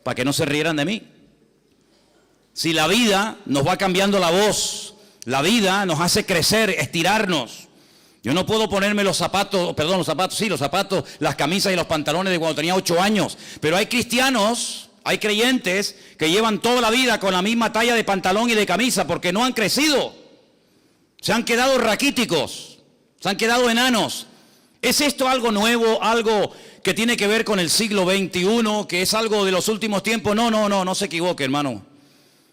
para que no se rieran de mí. Si la vida nos va cambiando la voz, la vida nos hace crecer, estirarnos. Yo no puedo ponerme los zapatos, las camisas y los pantalones de cuando tenía 8 años. Pero hay cristianos, hay creyentes que llevan toda la vida con la misma talla de pantalón y de camisa porque no han crecido. Se han quedado raquíticos, se han quedado enanos. ¿Es esto algo nuevo, algo que tiene que ver con el siglo XXI, que es algo de los últimos tiempos? No se equivoque, hermano.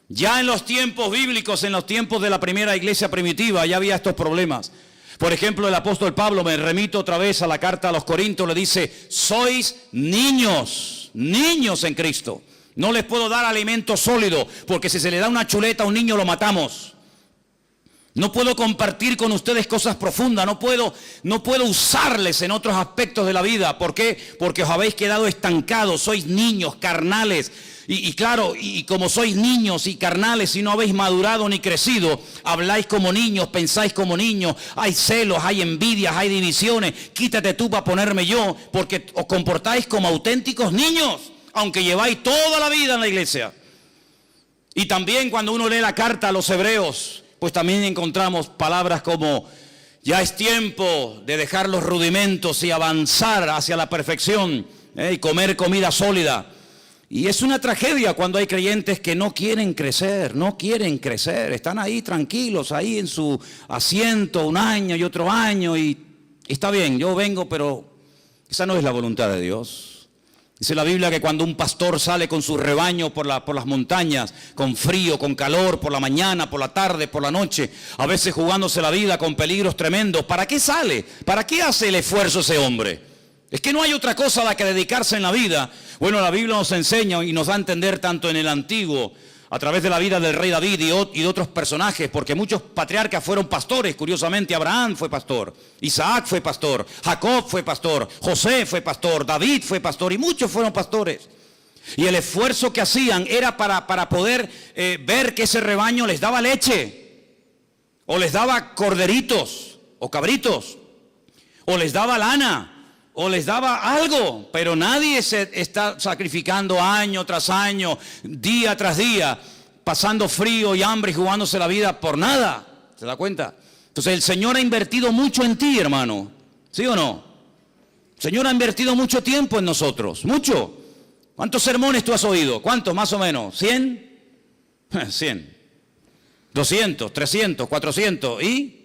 Ya en los tiempos bíblicos, en los tiempos de la primera iglesia primitiva, ya había estos problemas. Por ejemplo, el apóstol Pablo, me remito otra vez a la carta a los Corintios, le dice, sois niños en Cristo. No les puedo dar alimento sólido, porque si se le da una chuleta a un niño lo matamos. No puedo compartir con ustedes cosas profundas, no puedo usarles en otros aspectos de la vida. ¿Por qué? Porque os habéis quedado estancados, sois niños, carnales. Y claro, y como sois niños y carnales y no habéis madurado ni crecido, habláis como niños, pensáis como niños, hay celos, hay envidias, hay divisiones. Quítate tú para ponerme yo, porque os comportáis como auténticos niños, aunque lleváis toda la vida en la iglesia. Y también cuando uno lee la carta a los hebreos, pues también encontramos palabras como ya es tiempo de dejar los rudimentos y avanzar hacia la perfección, y comer comida sólida. Y es una tragedia cuando hay creyentes que no quieren crecer, están ahí tranquilos, ahí en su asiento un año y otro año y está bien, yo vengo, pero esa no es la voluntad de Dios. Dice la Biblia que cuando un pastor sale con su rebaño por las montañas, con frío, con calor, por la mañana, por la tarde, por la noche, a veces jugándose la vida con peligros tremendos, ¿para qué sale? ¿Para qué hace el esfuerzo ese hombre? Es que no hay otra cosa a la que dedicarse en la vida. Bueno, la Biblia nos enseña y nos da a entender tanto en el Antiguo, a través de la vida del rey David y de otros personajes, porque muchos patriarcas fueron pastores. Curiosamente, Abraham fue pastor, Isaac fue pastor, Jacob fue pastor, José fue pastor, David fue pastor y muchos fueron pastores. Y el esfuerzo que hacían era para poder ver que ese rebaño les daba leche, o les daba corderitos, o cabritos, o les daba lana, o les daba algo, pero nadie se está sacrificando año tras año, día tras día, pasando frío y hambre y jugándose la vida por nada. ¿Se da cuenta? Entonces el Señor ha invertido mucho en ti, hermano. ¿Sí o no? El Señor ha invertido mucho tiempo en nosotros, mucho. ¿Cuántos sermones tú has oído? ¿Cuántos más o menos? ¿100? 100. 200, 300, 400 y...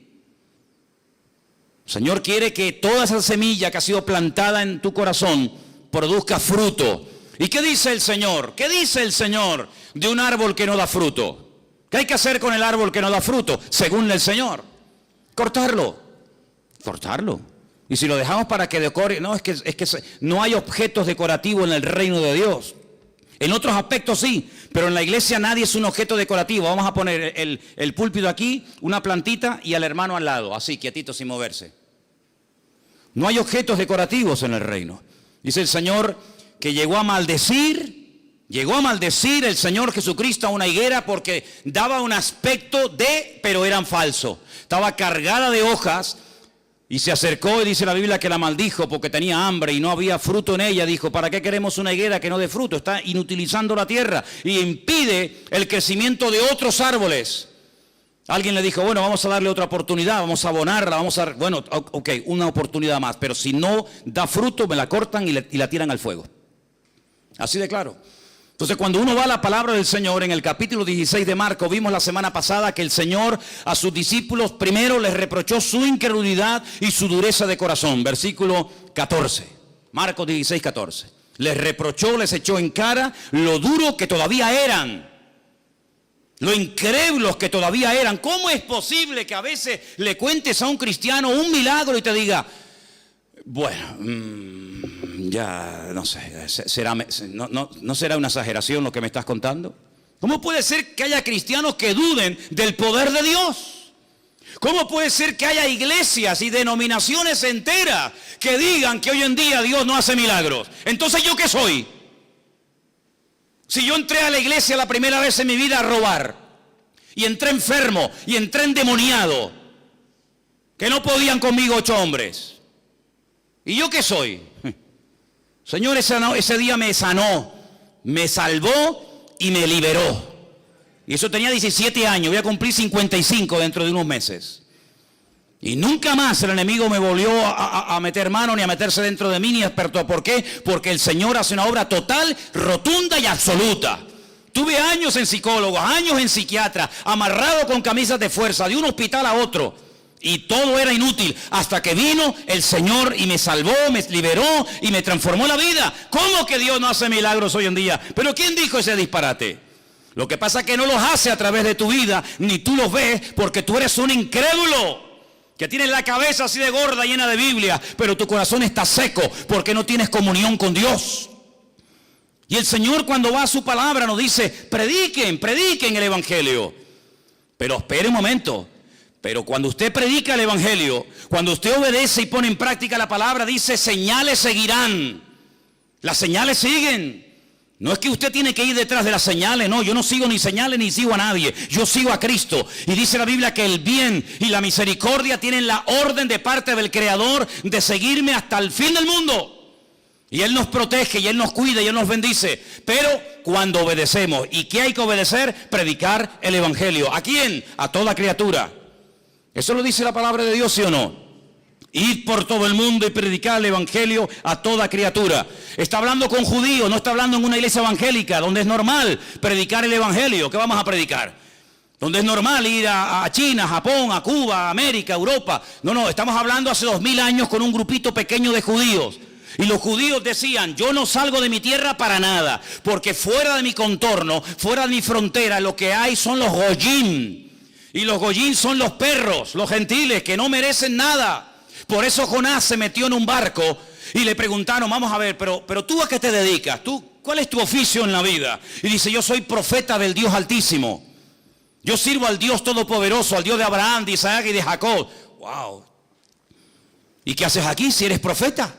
El Señor quiere que toda esa semilla que ha sido plantada en tu corazón produzca fruto. ¿Y qué dice el Señor? ¿Qué dice el Señor de un árbol que no da fruto? ¿Qué hay que hacer con el árbol que no da fruto? Según el Señor. Cortarlo. Y si lo dejamos para que decore, no, es que no hay objetos decorativos en el reino de Dios. En otros aspectos sí, pero en la iglesia nadie es un objeto decorativo. Vamos a poner el púlpito aquí, una plantita y al hermano al lado, así, quietito, sin moverse. No hay objetos decorativos en el reino. Dice el Señor que llegó a maldecir el Señor Jesucristo a una higuera porque daba un aspecto pero eran falsos. Estaba cargada de hojas. Y se acercó y dice la Biblia que la maldijo porque tenía hambre y no había fruto en ella. Dijo, ¿para qué queremos una higuera que no dé fruto? Está inutilizando la tierra y impide el crecimiento de otros árboles. Alguien le dijo, bueno, vamos a darle otra oportunidad, vamos a abonarla, bueno, ok, una oportunidad más. Pero si no da fruto, me la cortan y la tiran al fuego. Así de claro. Entonces cuando uno va a la palabra del Señor, en el capítulo 16 de Marcos, vimos la semana pasada que el Señor a sus discípulos primero les reprochó su incredulidad y su dureza de corazón. Versículo 14, Marcos 16, 14. Les reprochó, les echó en cara lo duro que todavía eran, lo incrédulos que todavía eran. ¿Cómo es posible que a veces le cuentes a un cristiano un milagro y te diga, bueno, ya no sé, no será una exageración lo que me estás contando? ¿Cómo puede ser que haya cristianos que duden del poder de Dios? ¿Cómo puede ser que haya iglesias y denominaciones enteras que digan que hoy en día Dios no hace milagros? Entonces, ¿yo qué soy? Si yo entré a la iglesia la primera vez en mi vida a robar, y entré enfermo, y entré endemoniado, que no podían conmigo 8 hombres. ¿Y yo qué soy? Señor, ese día me sanó, me salvó y me liberó. Y eso tenía 17 años, voy a cumplir 55 dentro de unos meses. Y nunca más el enemigo me volvió a meter mano ni a meterse dentro de mí ni experto. ¿Por qué? Porque el Señor hace una obra total, rotunda y absoluta. Tuve años en psicólogos, años en psiquiatra, amarrado con camisas de fuerza, de un hospital a otro. Y todo era inútil hasta que vino el Señor y me salvó, me liberó y me transformó la vida. ¿Cómo que Dios no hace milagros hoy en día? ¿Pero quién dijo ese disparate? Lo que pasa es que no los hace a través de tu vida, ni tú los ves, porque tú eres un incrédulo. Que tienes la cabeza así de gorda, llena de Biblia, pero tu corazón está seco porque no tienes comunión con Dios. Y el Señor, cuando va a su palabra, nos dice: prediquen el Evangelio. Pero espere un momento. Pero cuando usted predica el Evangelio, cuando usted obedece y pone en práctica la palabra, dice: señales seguirán. Las señales siguen. No es que usted tiene que ir detrás de las señales, no, yo no sigo ni señales ni sigo a nadie, yo sigo a Cristo. Y dice la Biblia que el bien y la misericordia tienen la orden de parte del Creador de seguirme hasta el fin del mundo. Y Él nos protege, y Él nos cuida, y Él nos bendice. Pero cuando obedecemos, ¿y qué hay que obedecer? Predicar el Evangelio. ¿A quién? A toda criatura. ¿Eso lo dice la palabra de Dios, sí o no? Ir por todo el mundo y predicar el Evangelio a toda criatura. Está hablando con judíos, no está hablando en una iglesia evangélica, donde es normal predicar el Evangelio. ¿Qué vamos a predicar? Donde es normal ir a China, a Japón, a Cuba, a América, a Europa. No, estamos hablando hace 2000 años con un grupito pequeño de judíos. Y los judíos decían: yo no salgo de mi tierra para nada, porque fuera de mi contorno, fuera de mi frontera, lo que hay son los goyim. Y los goyim son los perros, los gentiles, que no merecen nada. Por eso Jonás se metió en un barco y le preguntaron: vamos a ver, pero ¿tú a qué te dedicas? ¿Cuál es tu oficio en la vida? Y dice: yo soy profeta del Dios Altísimo. Yo sirvo al Dios Todopoderoso, al Dios de Abraham, de Isaac y de Jacob. ¡Wow! ¿Y qué haces aquí si eres profeta?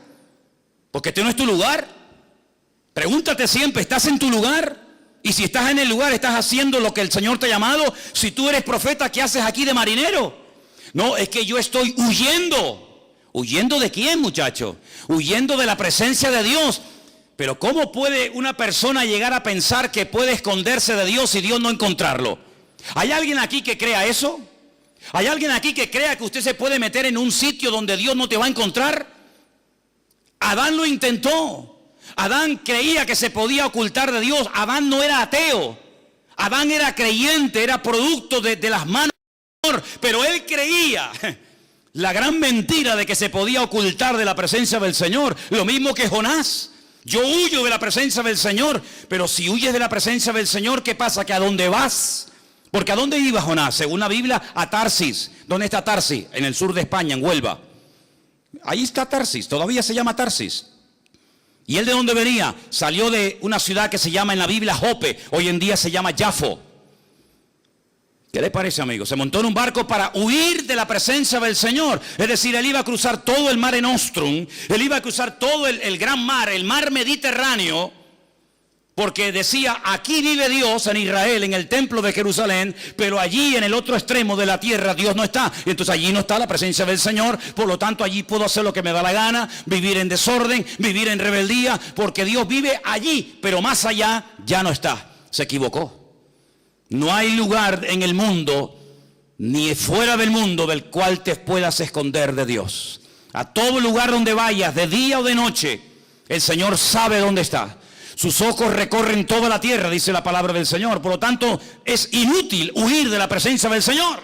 Porque este no es tu lugar. Pregúntate siempre: ¿estás en tu lugar? Y si estás en el lugar, ¿estás haciendo lo que el Señor te ha llamado? Si tú eres profeta, ¿qué haces aquí de marinero? No, es que yo estoy huyendo. ¿Huyendo de quién, muchacho? Huyendo de la presencia de Dios. Pero ¿cómo puede una persona llegar a pensar que puede esconderse de Dios y Dios no encontrarlo? ¿Hay alguien aquí que crea eso? ¿Hay alguien aquí que crea que usted se puede meter en un sitio donde Dios no te va a encontrar? Adán lo intentó. Adán creía que se podía ocultar de Dios. Adán no era ateo. Adán era creyente, era producto de las manos del Señor. Pero él creía la gran mentira de que se podía ocultar de la presencia del Señor. Lo mismo que Jonás. Yo huyo de la presencia del Señor. Pero si huyes de la presencia del Señor, ¿qué pasa? Que ¿a dónde vas? Porque ¿a dónde iba Jonás? Según la Biblia, a Tarsis. ¿Dónde está Tarsis? En el sur de España, en Huelva. Ahí está Tarsis, todavía se llama Tarsis. ¿Y él de dónde venía? Salió de una ciudad que se llama en la Biblia Jope. Hoy en día se llama Jafo. ¿Qué le parece, amigo? Se montó en un barco para huir de la presencia del Señor. Es decir, él iba a cruzar todo el Mare Nostrum. Él iba a cruzar todo el gran mar, el mar Mediterráneo. Porque decía: aquí vive Dios en Israel, en el templo de Jerusalén, pero allí en el otro extremo de la tierra Dios no está. Y entonces allí no está la presencia del Señor, por lo tanto allí puedo hacer lo que me da la gana, vivir en desorden, vivir en rebeldía, porque Dios vive allí, pero más allá ya no está. Se equivocó. No hay lugar en el mundo, ni fuera del mundo, del cual te puedas esconder de Dios. A todo lugar donde vayas, de día o de noche, el Señor sabe dónde está. Sus ojos recorren toda la tierra, dice la palabra del Señor. Por lo tanto, es inútil huir de la presencia del Señor.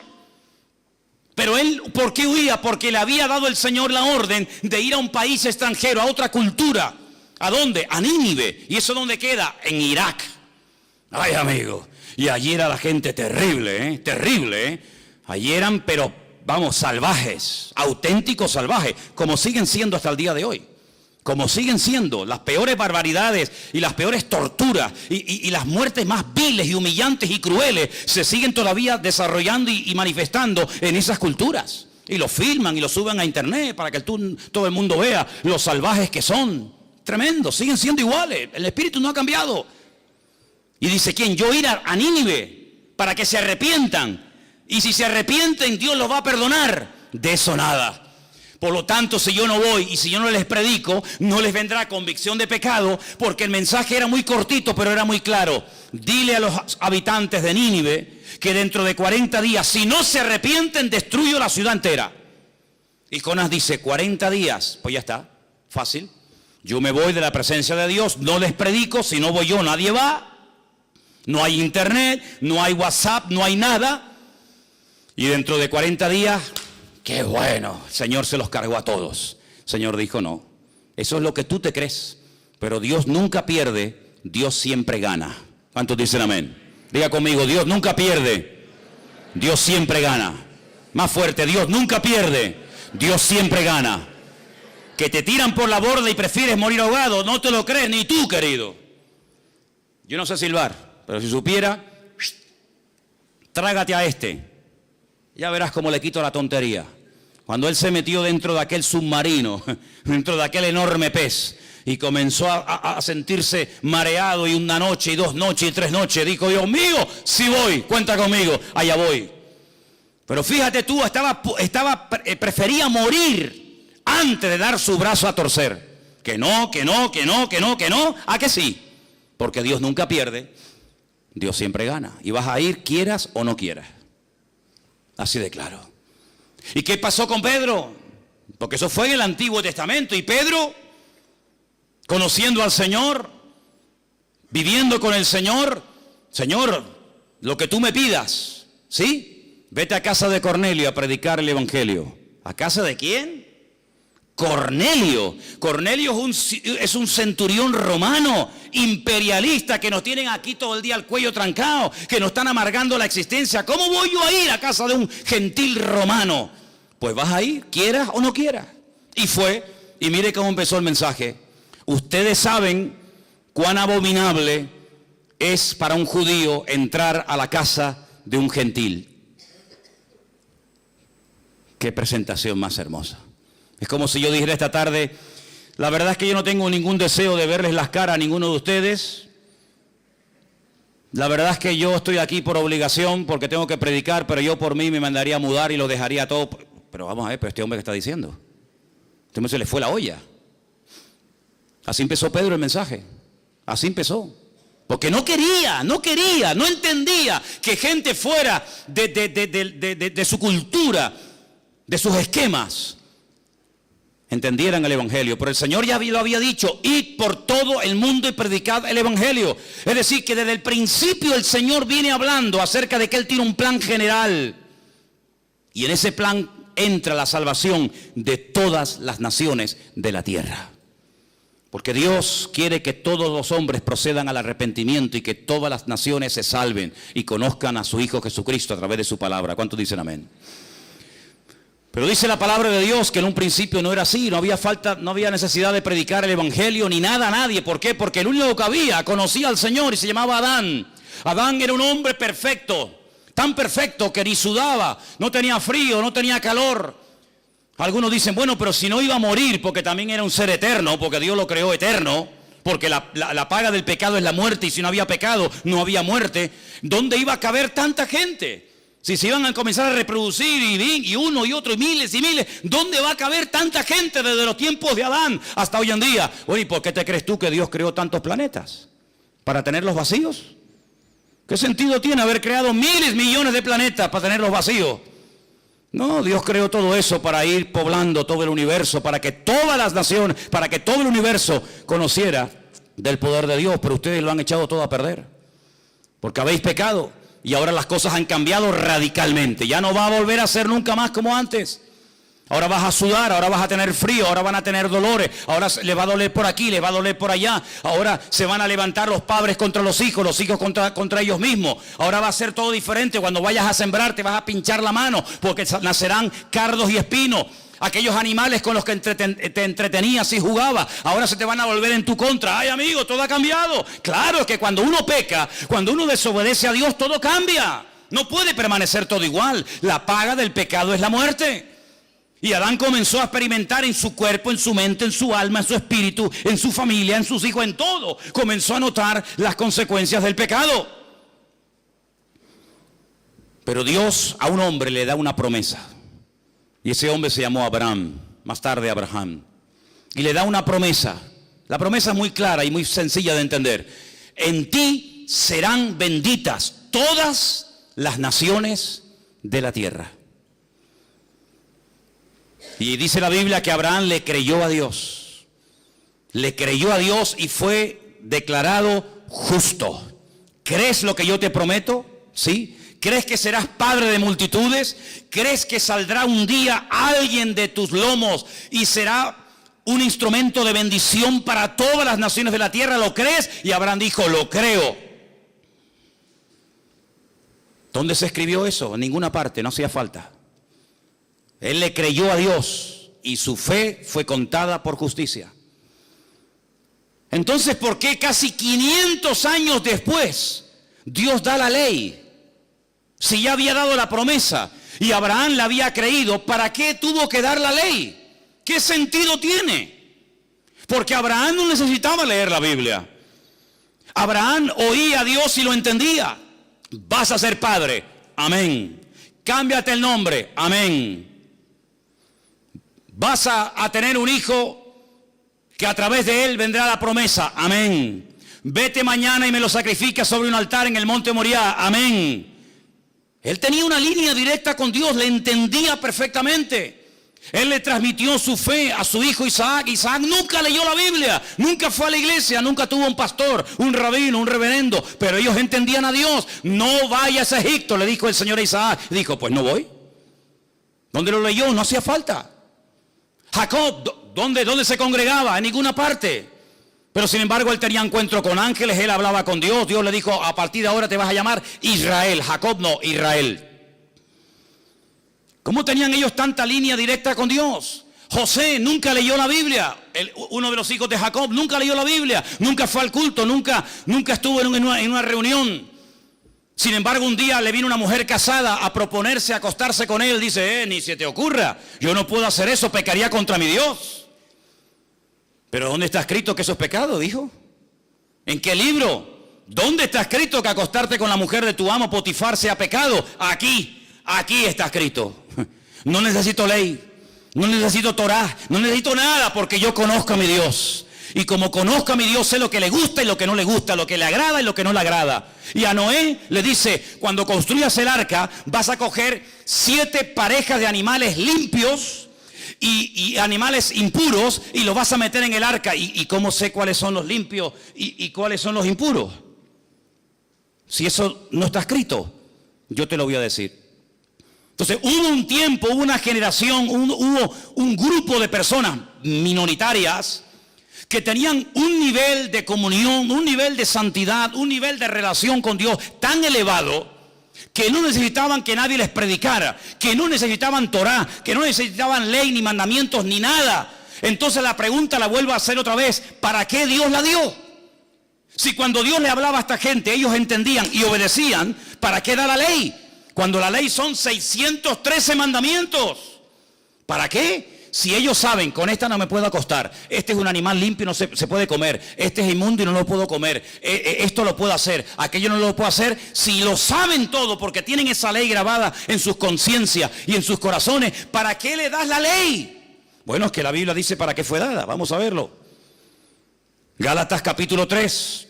Pero él, ¿por qué huía? Porque le había dado el Señor la orden de ir a un país extranjero, a otra cultura. ¿A dónde? A Nínive. ¿Y eso dónde queda? En Irak. Ay, amigo. Y allí era la gente terrible, terrible. Allí eran, pero vamos, salvajes, auténticos salvajes, como siguen siendo hasta el día de hoy. Como siguen siendo las peores barbaridades y las peores torturas y las muertes más viles y humillantes y crueles se siguen todavía desarrollando y manifestando en esas culturas. Y lo filman y lo suben a internet para que todo el mundo vea los salvajes que son. Tremendo, siguen siendo iguales. El espíritu no ha cambiado. Y dice, ¿quién? Yo ir a Nínive para que se arrepientan. Y si se arrepienten, Dios los va a perdonar. De eso nada. Por lo tanto, si yo no voy y si yo no les predico, no les vendrá convicción de pecado, porque el mensaje era muy cortito, pero era muy claro. Dile a los habitantes de Nínive que dentro de 40 días, si no se arrepienten, destruyo la ciudad entera. Y Jonás dice, 40 días, pues ya está, fácil. Yo me voy de la presencia de Dios, no les predico, si no voy yo nadie va. No hay internet, no hay WhatsApp, no hay nada. Y dentro de 40 días, qué bueno, el Señor se los cargó a todos. El Señor dijo, no, eso es lo que tú te crees. Pero Dios nunca pierde, Dios siempre gana. ¿Cuántos dicen amén? Diga conmigo, Dios nunca pierde, Dios siempre gana. Más fuerte, Dios nunca pierde, Dios siempre gana. Que te tiran por la borda y prefieres morir ahogado, no te lo crees ni tú, querido. Yo no sé silbar, pero si supiera, trágate a este. Ya verás cómo le quito la tontería. Cuando él se metió dentro de aquel submarino, dentro de aquel enorme pez, y comenzó a sentirse mareado, y una noche, y 2 noches, y 3 noches, dijo, Dios mío, sí voy, cuenta conmigo, allá voy. Pero fíjate tú, prefería morir antes de dar su brazo a torcer. Que no, ¿a que sí? Porque Dios nunca pierde, Dios siempre gana. Y vas a ir, quieras o no quieras. Así de claro. ¿Y qué pasó con Pedro? Porque eso fue en el Antiguo Testamento. Y Pedro, conociendo al Señor, viviendo con el Señor, Señor, lo que tú me pidas, ¿sí? Vete a casa de Cornelio a predicar el Evangelio. ¿A casa de quién? Cornelio. Cornelio es un centurión romano, imperialista, que nos tienen aquí todo el día el cuello trancado, que nos están amargando la existencia. ¿Cómo voy yo a ir a casa de un gentil romano? Pues vas a ir, quieras o no quieras. Y fue, y mire cómo empezó el mensaje. Ustedes saben cuán abominable es para un judío entrar a la casa de un gentil. Qué presentación más hermosa. Es como si yo dijera esta tarde, la verdad es que yo no tengo ningún deseo de verles las caras a ninguno de ustedes. La verdad es que yo estoy aquí por obligación, porque tengo que predicar, pero yo por mí me mandaría a mudar y lo dejaría todo. Pero vamos a ver, pero este hombre que está diciendo, este hombre se le fue la olla. Así empezó Pedro el mensaje, así empezó. Porque no quería, no entendía que gente fuera de su cultura, de sus esquemas, entendieran el Evangelio. Pero el Señor ya lo había dicho, id por todo el mundo y predicad el Evangelio. Es decir, que desde el principio el Señor viene hablando acerca de que Él tiene un plan general. Y en ese plan entra la salvación de todas las naciones de la tierra. Porque Dios quiere que todos los hombres procedan al arrepentimiento y que todas las naciones se salven y conozcan a su Hijo Jesucristo a través de su palabra. ¿Cuántos dicen amén? Pero dice la palabra de Dios que en un principio no era así, no había necesidad de predicar el Evangelio ni nada a nadie. ¿Por qué? Porque el único que había conocía al Señor y se llamaba Adán. Adán era un hombre perfecto, tan perfecto que ni sudaba, no tenía frío, no tenía calor. Algunos dicen, bueno, pero si no iba a morir, porque también era un ser eterno, porque Dios lo creó eterno, porque la paga del pecado es la muerte, y si no había pecado, no había muerte. ¿Dónde iba a caber tanta gente? Si se iban a comenzar a reproducir y uno y otro y miles, ¿dónde va a caber tanta gente desde los tiempos de Adán hasta hoy en día? Oye, ¿por qué te crees tú que Dios creó tantos planetas? ¿Para tenerlos vacíos? ¿Qué sentido tiene haber creado miles, millones de planetas para tenerlos vacíos? No, Dios creó todo eso para ir poblando todo el universo, para que todas las naciones, para que todo el universo conociera del poder de Dios. Pero ustedes lo han echado todo a perder, porque habéis pecado. Y ahora las cosas han cambiado radicalmente. Ya no va a volver a ser nunca más como antes. Ahora vas a sudar, ahora vas a tener frío, ahora van a tener dolores, ahora le va a doler por aquí, le va a doler por allá. Ahora se van a levantar los padres contra los hijos contra ellos mismos. Ahora va a ser todo diferente. Cuando vayas a sembrar te vas a pinchar la mano, porque nacerán cardos y espinos. Aquellos animales con los que te entretenías y jugabas, ahora se te van a volver en tu contra. Ay, amigo, todo ha cambiado. Claro, es que cuando uno peca, cuando uno desobedece a Dios, todo cambia. No puede permanecer todo igual. La paga del pecado es la muerte. Y Adán comenzó a experimentar en su cuerpo, en su mente, en su alma, en su espíritu, en su familia, en sus hijos, en todo. Comenzó a notar las consecuencias del pecado. Pero Dios a un hombre le da una promesa. Y ese hombre se llamó Abraham. más tarde a Abraham, y le da una promesa. La promesa es muy clara y muy sencilla de entender. En ti serán benditas todas las naciones de la tierra. Y dice la Biblia que Abraham le creyó a Dios. Le creyó a Dios y fue declarado justo. ¿Crees lo que yo te prometo? ¿Sí? ¿Crees que serás padre de multitudes? ¿Crees que saldrá un día alguien de tus lomos y será un instrumento de bendición para todas las naciones de la tierra? ¿Lo crees? Y Abraham dijo, lo creo. ¿Dónde se escribió eso? En ninguna parte, no hacía falta. Él le creyó a Dios y su fe fue contada por justicia. Entonces, ¿por qué casi 500 años después Dios da la ley? Si ya había dado la promesa y Abraham la había creído, ¿para qué tuvo que dar la ley? ¿Qué sentido tiene? Porque Abraham no necesitaba leer la Biblia. Abraham oía a Dios y lo entendía. Vas a ser padre, amén. Cámbiate el nombre, amén. Vas a tener un hijo que a través de él vendrá la promesa, amén. Vete mañana y me lo sacrificas sobre un altar en el monte Moriah, amén. Él tenía una línea directa con Dios, le entendía perfectamente. Él le transmitió su fe a su hijo Isaac. Isaac nunca leyó la Biblia, nunca fue a la iglesia, nunca tuvo un pastor, un rabino, un reverendo, pero ellos entendían a Dios. No vayas a Egipto, le dijo el Señor a Isaac. Dijo, pues no voy. ¿Dónde lo leyó? No hacía falta. Jacob, ¿dónde se congregaba? En ninguna parte. Pero sin embargo él tenía encuentro con ángeles, él hablaba con Dios. Dios le dijo, a partir de ahora te vas a llamar Israel. Jacob no, Israel. ¿Cómo tenían ellos tanta línea directa con Dios? José nunca leyó la Biblia. Uno de los hijos de Jacob nunca leyó la Biblia. Nunca fue al culto, nunca estuvo en una reunión. Sin embargo, un día le vino una mujer casada a proponerse acostarse con él. Dice, ni se te ocurra, yo no puedo hacer eso, pecaría contra mi Dios. Pero ¿dónde está escrito que eso es pecado? Dijo. ¿En qué libro? ¿Dónde está escrito que acostarte con la mujer de tu amo Potifar sea pecado? Aquí está escrito. No necesito ley, no necesito Torah, no necesito nada, porque yo conozco a mi Dios. Y como conozco a mi Dios, sé lo que le gusta y lo que no le gusta, lo que le agrada y lo que no le agrada. Y a Noé le dice, cuando construyas el arca, vas a coger 7 parejas de animales limpios y animales impuros y los vas a meter en el arca. ¿Y cómo sé cuáles son los limpios y cuáles son los impuros? Si eso no está escrito, yo te lo voy a decir. Entonces hubo un tiempo, hubo una generación, hubo un grupo de personas minoritarias que tenían un nivel de comunión, un nivel de santidad, un nivel de relación con Dios tan elevado que no necesitaban que nadie les predicara, que no necesitaban Torah, que no necesitaban ley ni mandamientos ni nada. Entonces la pregunta la vuelvo a hacer otra vez, ¿para qué Dios la dio? Si cuando Dios le hablaba a esta gente ellos entendían y obedecían, ¿para qué da la ley? Cuando la ley son 613 mandamientos. ¿Para qué? Si ellos saben, con esta no me puedo acostar, este es un animal limpio y no se puede comer, este es inmundo y no lo puedo comer, esto lo puedo hacer, aquello no lo puedo hacer. Si lo saben todo porque tienen esa ley grabada en sus conciencias y en sus corazones, ¿para qué le das la ley? Bueno, es que la Biblia dice para qué fue dada, vamos a verlo. Gálatas capítulo 3,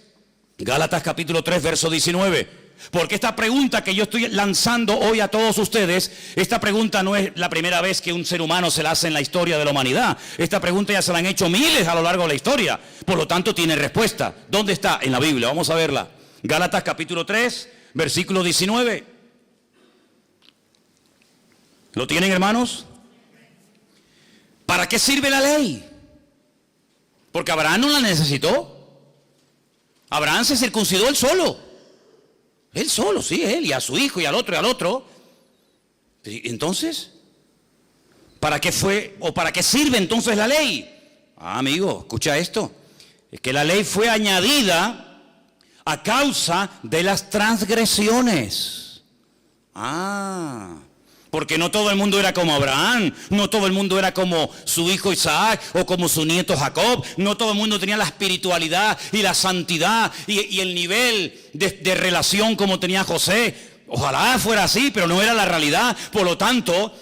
verso 19. Porque esta pregunta que yo estoy lanzando hoy a todos ustedes, esta pregunta no es la primera vez que un ser humano se la hace en la historia de la humanidad. Esta pregunta ya se la han hecho miles a lo largo de la historia. Por lo tanto, tiene respuesta. ¿Dónde está? En la Biblia. Vamos a verla. Gálatas capítulo 3, versículo 19. ¿Lo tienen, hermanos? ¿Para qué sirve la ley? Porque Abraham no la necesitó. Abraham se circuncidó él solo. Él solo, sí, él y a su hijo y al otro y al otro. Entonces, ¿para qué fue o para qué sirve entonces la ley? Amigo, escucha esto. Es que la ley fue añadida a causa de las transgresiones. Porque no todo el mundo era como Abraham, no todo el mundo era como su hijo Isaac o como su nieto Jacob, no todo el mundo tenía la espiritualidad y la santidad y el nivel de relación como tenía José. Ojalá fuera así, pero no era la realidad. Por lo tanto,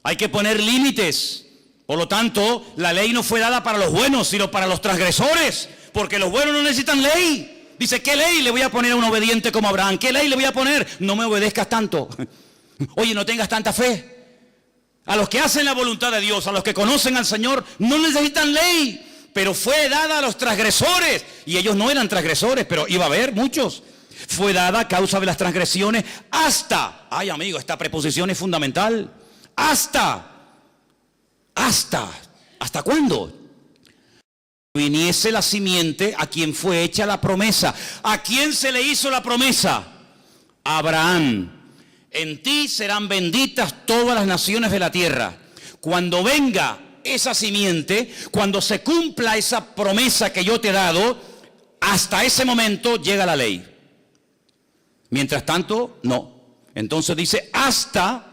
hay que poner límites. Por lo tanto, la ley no fue dada para los buenos, sino para los transgresores, porque los buenos no necesitan ley. Dice, ¿qué ley le voy a poner a un obediente como Abraham? ¿Qué ley le voy a poner? No me obedezcas tanto. Oye, no tengas tanta fe. A los que hacen la voluntad de Dios, a los que conocen al Señor, no necesitan ley. Pero fue dada a los transgresores. Y ellos no eran transgresores, pero iba a haber muchos. Fue dada a causa de las transgresiones hasta. Ay, amigo, esta preposición es fundamental. Hasta. ¿Hasta cuándo? Viniese la simiente a quien fue hecha la promesa. ¿A quién se le hizo la promesa? A Abraham. En ti serán benditas todas las naciones de la tierra. Cuando venga esa simiente, cuando se cumpla esa promesa que yo te he dado, hasta ese momento llega la ley. Mientras tanto, no. Entonces dice, hasta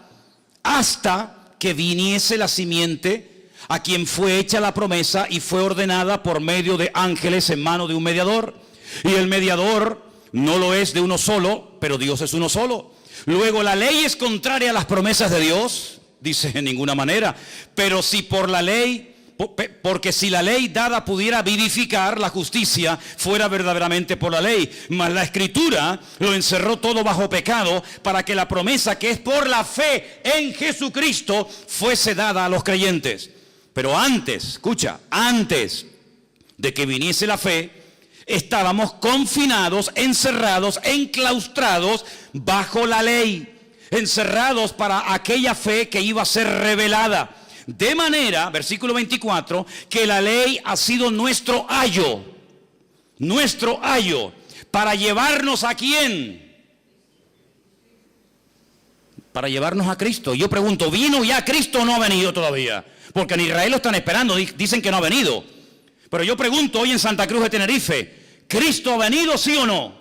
que viniese la simiente a quien fue hecha la promesa y fue ordenada por medio de ángeles en mano de un mediador. Y el mediador no lo es de uno solo, pero Dios es uno solo. Luego, ¿la ley es contraria a las promesas de Dios? Dice, en ninguna manera. Pero si por la ley, porque si la ley dada pudiera vivificar, la justicia fuera verdaderamente por la ley. Mas la Escritura lo encerró todo bajo pecado, para que la promesa que es por la fe en Jesucristo fuese dada a los creyentes. Pero antes, escucha, antes de que viniese la fe, estábamos confinados, encerrados, enclaustrados bajo la ley, encerrados para aquella fe que iba a ser revelada. De manera, versículo 24, que la ley ha sido nuestro ayo, para llevarnos ¿a quién? Para llevarnos a Cristo. Yo pregunto, ¿vino ya Cristo o no ha venido todavía? Porque en Israel lo están esperando, dicen que no ha venido. Pero yo pregunto hoy en Santa Cruz de Tenerife, ¿Cristo ha venido, sí o no?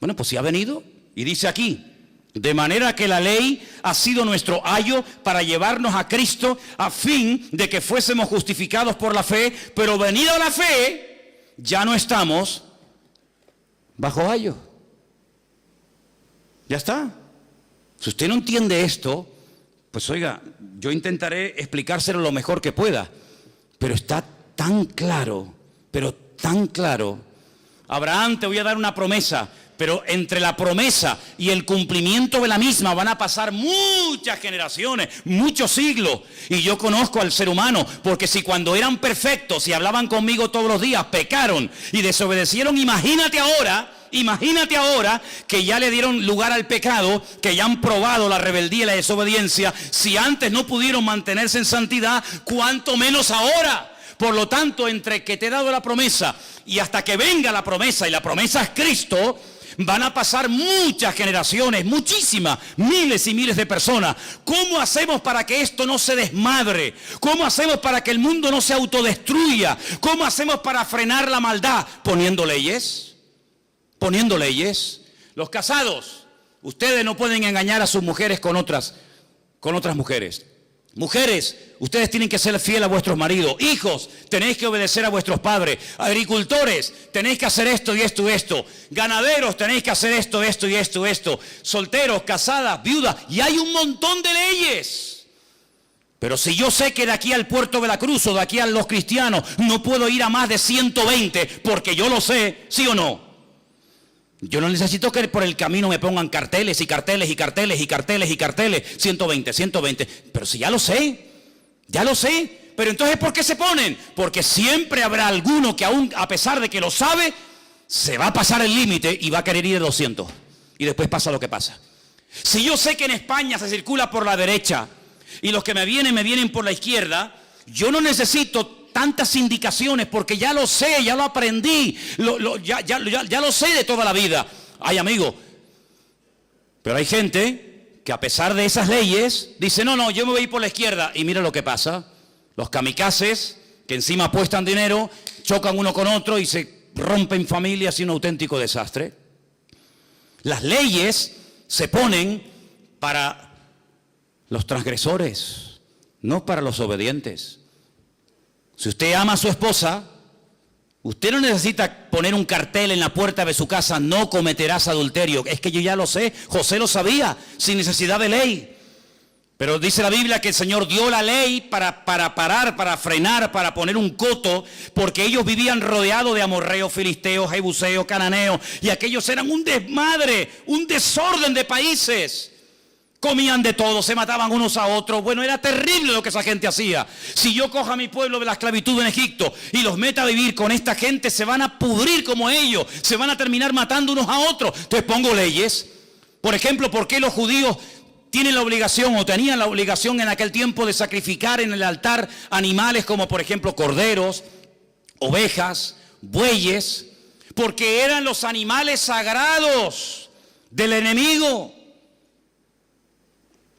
Bueno, pues sí ha venido. Y dice aquí, de manera que la ley ha sido nuestro ayo para llevarnos a Cristo, a fin de que fuésemos justificados por la fe. Pero venida la fe, ya no estamos bajo ayo. Ya está. Si usted no entiende esto, pues oiga, yo intentaré explicárselo lo mejor que pueda. Pero está tan claro, pero tan claro. Abraham, te voy a dar una promesa, pero entre la promesa y el cumplimiento de la misma van a pasar muchas generaciones, muchos siglos. Y yo conozco al ser humano, porque si cuando eran perfectos y hablaban conmigo todos los días, pecaron y desobedecieron, imagínate ahora que ya le dieron lugar al pecado, que ya han probado la rebeldía y la desobediencia. Si antes no pudieron mantenerse en santidad, ¿cuánto menos ahora? Por lo tanto, entre que te he dado la promesa y hasta que venga la promesa, y la promesa es Cristo, van a pasar muchas generaciones, muchísimas, miles y miles de personas. ¿Cómo hacemos para que esto no se desmadre? ¿Cómo hacemos para que el mundo no se autodestruya? ¿Cómo hacemos para frenar la maldad? Poniendo leyes. Los casados, ustedes no pueden engañar a sus mujeres con otras mujeres. Mujeres, ustedes tienen que ser fieles a vuestros maridos. Hijos, tenéis que obedecer a vuestros padres. Agricultores, tenéis que hacer esto y esto y esto. Ganaderos, tenéis que hacer esto, esto y esto y esto. Solteros, casadas, viudas, y hay un montón de leyes. Pero si yo sé que de aquí al Puerto de la Cruz o de aquí a los cristianos no puedo ir a más de 120, porque yo lo sé, ¿sí o no? Yo no necesito que por el camino me pongan carteles y carteles y carteles y carteles y carteles. 120, 120. Pero si ya lo sé. Pero entonces, ¿por qué se ponen? Porque siempre habrá alguno que aún, a pesar de que lo sabe, se va a pasar el límite y va a querer ir de 200. Y después pasa lo que pasa. Si yo sé que en España se circula por la derecha y los que me vienen por la izquierda, yo no necesito tantas indicaciones, porque ya lo sé, ya lo aprendí, ya lo sé de toda la vida. Ay, amigo, pero hay gente que a pesar de esas leyes dice, no, yo me voy a ir por la izquierda, y mira lo que pasa. Los kamikazes que encima apuestan dinero, chocan uno con otro y se rompen familias y un auténtico desastre. Las leyes se ponen para los transgresores, no para los obedientes. Si usted ama a su esposa, usted no necesita poner un cartel en la puerta de su casa, no cometerás adulterio. Es que yo ya lo sé, José lo sabía, sin necesidad de ley. Pero dice la Biblia que el Señor dio la ley para parar, para frenar, para poner un coto, porque ellos vivían rodeados de amorreos, filisteos, jebuseos, cananeos, y aquellos eran un desmadre, un desorden de países. Comían de todo, se mataban unos a otros. Bueno, era terrible lo que esa gente hacía. Si yo cojo a mi pueblo de la esclavitud en Egipto y los meta a vivir con esta gente, se van a pudrir como ellos, se van a terminar matando unos a otros. Entonces pongo leyes. Por ejemplo, ¿por qué los judíos tienen la obligación o tenían la obligación en aquel tiempo de sacrificar en el altar animales como por ejemplo corderos, ovejas, bueyes? Porque eran los animales sagrados del enemigo.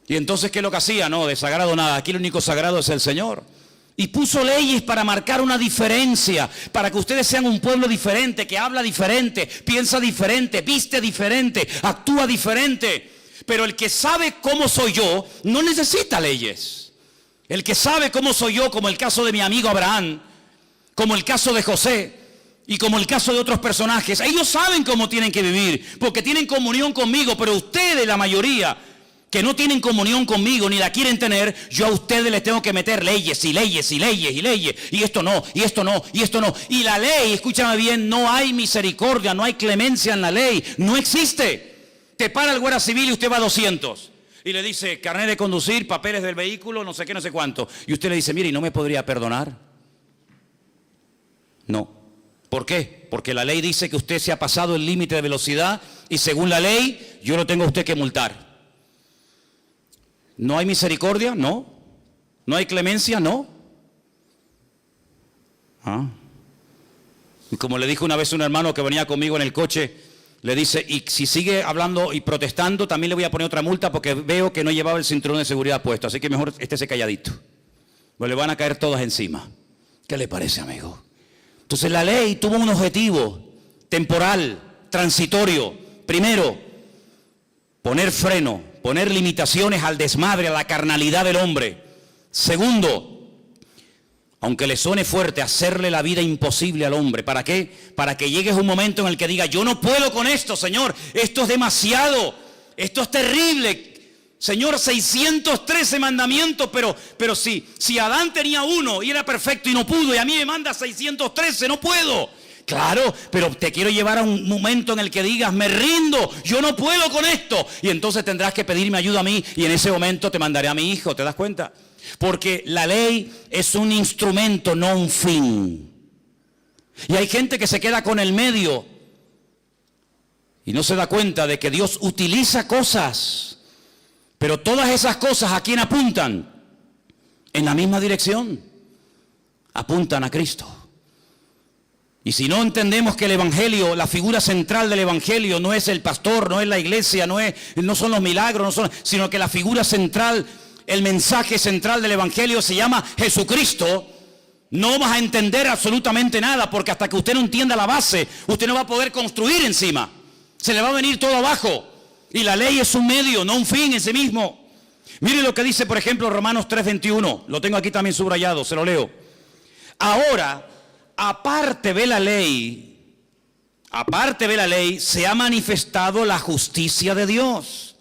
Y entonces, ¿qué es lo que hacía? No, de sagrado nada, aquí el único sagrado es el Señor. Y puso leyes para marcar una diferencia, para que ustedes sean un pueblo diferente, que habla diferente, piensa diferente, viste diferente, actúa diferente. Pero el que sabe cómo soy yo, no necesita leyes. El que sabe cómo soy yo, como el caso de mi amigo Abraham, como el caso de José, y como el caso de otros personajes, ellos saben cómo tienen que vivir, porque tienen comunión conmigo. Pero ustedes, la mayoría, que no tienen comunión conmigo, ni la quieren tener, yo a ustedes les tengo que meter leyes, y leyes, y leyes, y leyes, y esto no, y esto no, y esto no. Y la ley, escúchame bien, no hay misericordia, no hay clemencia en la ley, no existe. Te para el guardia civil y usted va a 200 y le dice carnet de conducir, papeles del vehículo, no sé qué, no sé cuánto, y usted le dice, mire, ¿y no me podría perdonar? No. ¿Por qué? Porque la ley dice que usted se ha pasado el límite de velocidad y según la ley yo lo tengo a usted que multar. ¿No hay misericordia? No. ¿No hay clemencia? No. Y como le dijo una vez un hermano que venía conmigo en el coche, le dice, y si sigue hablando y protestando, también le voy a poner otra multa porque veo que no llevaba el cinturón de seguridad puesto, así que mejor estése calladito. Pues le van a caer todas encima. ¿Qué le parece, amigo? Entonces la ley tuvo un objetivo temporal, transitorio. Primero, poner freno, poner limitaciones al desmadre, a la carnalidad del hombre. Segundo, aunque le suene fuerte, hacerle la vida imposible al hombre. ¿Para qué? Para que llegues un momento en el que diga, yo no puedo con esto, Señor, esto es demasiado, esto es terrible. Señor, 613 mandamientos, pero si Adán tenía uno y era perfecto y no pudo, y a mí me manda 613, no puedo. Claro, pero te quiero llevar a un momento en el que digas, me rindo, yo no puedo con esto. Y entonces tendrás que pedirme ayuda a mí y en ese momento te mandaré a mi hijo, ¿te das cuenta? Porque la ley es un instrumento, no un fin. Y hay gente que se queda con el medio y no se da cuenta de que Dios utiliza cosas, pero todas esas cosas, ¿a quién apuntan? En la misma dirección. Apuntan a Cristo. Y si no entendemos que el Evangelio, la figura central del Evangelio no es el pastor, no es la iglesia, no son los milagros, sino que la figura central, el mensaje central del Evangelio se llama Jesucristo, no vas a entender absolutamente nada, porque hasta que usted no entienda la base, usted no va a poder construir encima. Se le va a venir todo abajo. Y la ley es un medio, no un fin en sí mismo. Mire lo que dice, por ejemplo, Romanos 3:21. Lo tengo aquí también subrayado, se lo leo. Ahora, aparte de la ley, se ha manifestado la justicia de Dios,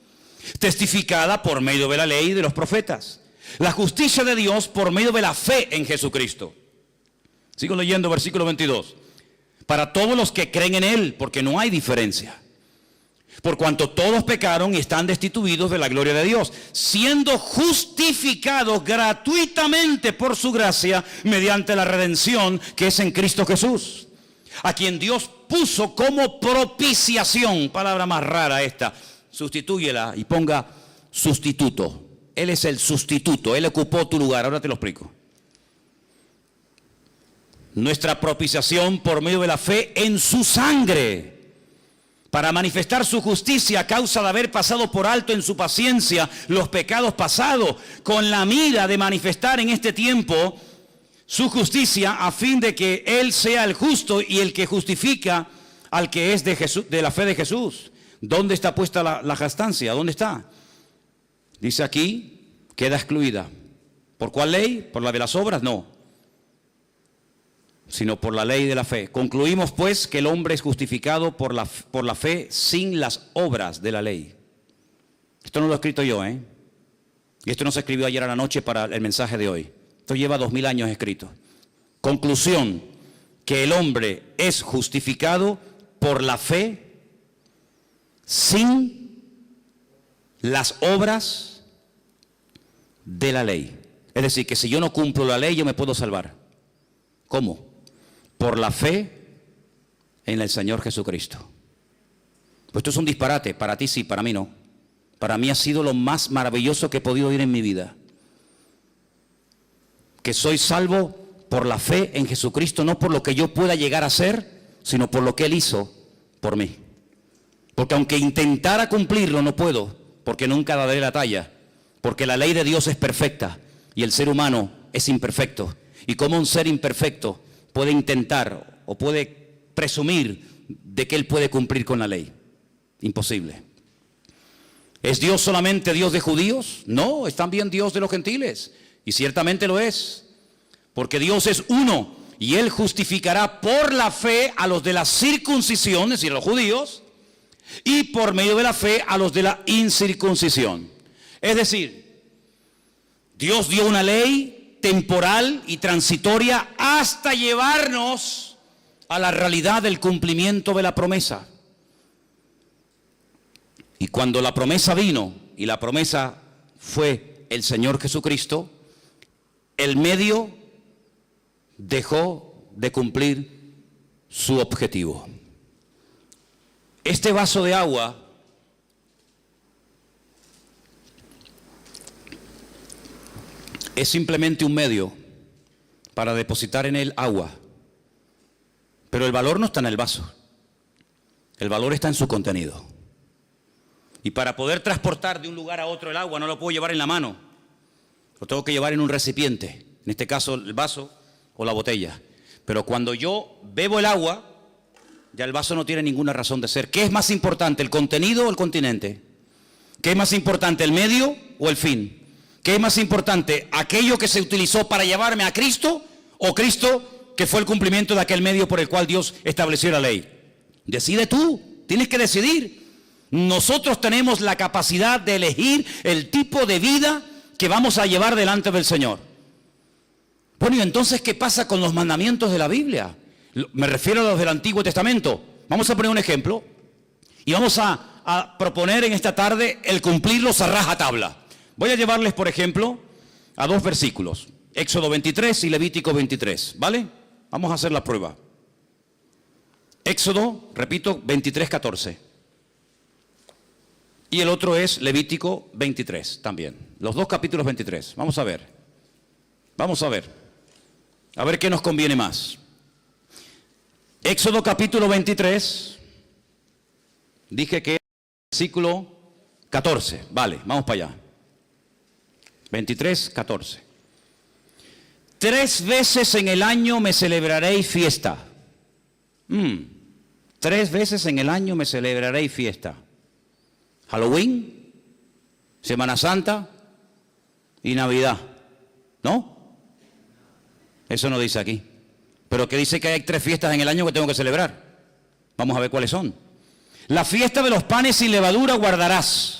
testificada por medio de la ley y de los profetas. La justicia de Dios por medio de la fe en Jesucristo. Sigo leyendo versículo 22. Para todos los que creen en Él, porque no hay diferencia. Por cuanto todos pecaron y están destituidos de la gloria de Dios, siendo justificados gratuitamente por su gracia mediante la redención que es en Cristo Jesús, a quien Dios puso como propiciación, palabra más rara esta, sustitúyela y ponga sustituto. Él es el sustituto, Él ocupó tu lugar, ahora te lo explico. Nuestra propiciación por medio de la fe en su sangre, para manifestar su justicia a causa de haber pasado por alto en su paciencia los pecados pasados, con la mira de manifestar en este tiempo su justicia, a fin de que Él sea el justo y el que justifica al que es de Jesús, de la fe de Jesús. ¿Dónde está puesta la jactancia? ¿Dónde está? Dice aquí, queda excluida. ¿Por cuál ley? ¿Por la de las obras? No, sino por la ley de la fe. Concluimos pues que el hombre es justificado por la fe sin las obras de la ley. Esto no lo he escrito yo, Y esto no se escribió ayer a la noche para el mensaje de hoy. Esto lleva 2000 años escrito. Conclusión, que el hombre es justificado por la fe sin las obras de la ley. Es decir, que si yo no cumplo la ley, yo me puedo salvar. ¿Cómo? Por la fe en el Señor Jesucristo. Pues esto es un disparate, para ti sí, para mí no. Para mí ha sido lo más maravilloso que he podido oír en mi vida. Que soy salvo por la fe en Jesucristo, no por lo que yo pueda llegar a ser, sino por lo que Él hizo por mí. Porque aunque intentara cumplirlo, no puedo, porque nunca daré la talla. Porque la ley de Dios es perfecta y el ser humano es imperfecto. Y como un ser imperfecto puede intentar o puede presumir de que él puede cumplir con la ley. Imposible. ¿Es Dios solamente Dios de judíos? No, es también Dios de los gentiles. Y ciertamente lo es. Porque Dios es uno y Él justificará por la fe a los de la circuncisión, es decir, a los judíos, y por medio de la fe a los de la incircuncisión. Es decir, Dios dio una ley temporal y transitoria hasta llevarnos a la realidad del cumplimiento de la promesa. Y cuando la promesa vino, y la promesa fue el Señor Jesucristo, el medio dejó de cumplir su objetivo. Este vaso de agua es simplemente un medio para depositar en él agua. Pero el valor no está en el vaso. El valor está en su contenido. Y para poder transportar de un lugar a otro el agua no lo puedo llevar en la mano. Lo tengo que llevar en un recipiente. En este caso el vaso o la botella. Pero cuando yo bebo el agua, ya el vaso no tiene ninguna razón de ser. ¿Qué es más importante, el contenido o el continente? ¿Qué es más importante, el medio o el fin? ¿Qué es más importante, aquello que se utilizó para llevarme a Cristo o Cristo que fue el cumplimiento de aquel medio por el cual Dios estableció la ley? Decide tú, tienes que decidir. Nosotros tenemos la capacidad de elegir el tipo de vida que vamos a llevar delante del Señor. Bueno, y entonces, ¿qué pasa con los mandamientos de la Biblia? Me refiero a los del Antiguo Testamento. Vamos a poner un ejemplo y vamos a proponer en esta tarde el cumplirlos a rajatabla. Voy a llevarles, por ejemplo, a dos versículos, Éxodo 23 y Levítico 23, ¿vale? Vamos a hacer la prueba. Éxodo, repito, 23:14. Y el otro es Levítico 23 también. Los dos capítulos 23. Vamos a ver. Vamos a ver. A ver qué nos conviene más. Éxodo capítulo 23. Dije que es versículo 14. Vale, vamos para allá. 23:14. 3 veces en el año me celebraréis fiesta. 3 veces en el año me celebraréis fiesta. Halloween, Semana Santa y Navidad. ¿No? Eso no dice aquí. Pero que dice que hay 3 fiestas en el año que tengo que celebrar. Vamos a ver cuáles son. La fiesta de los panes sin levadura guardarás.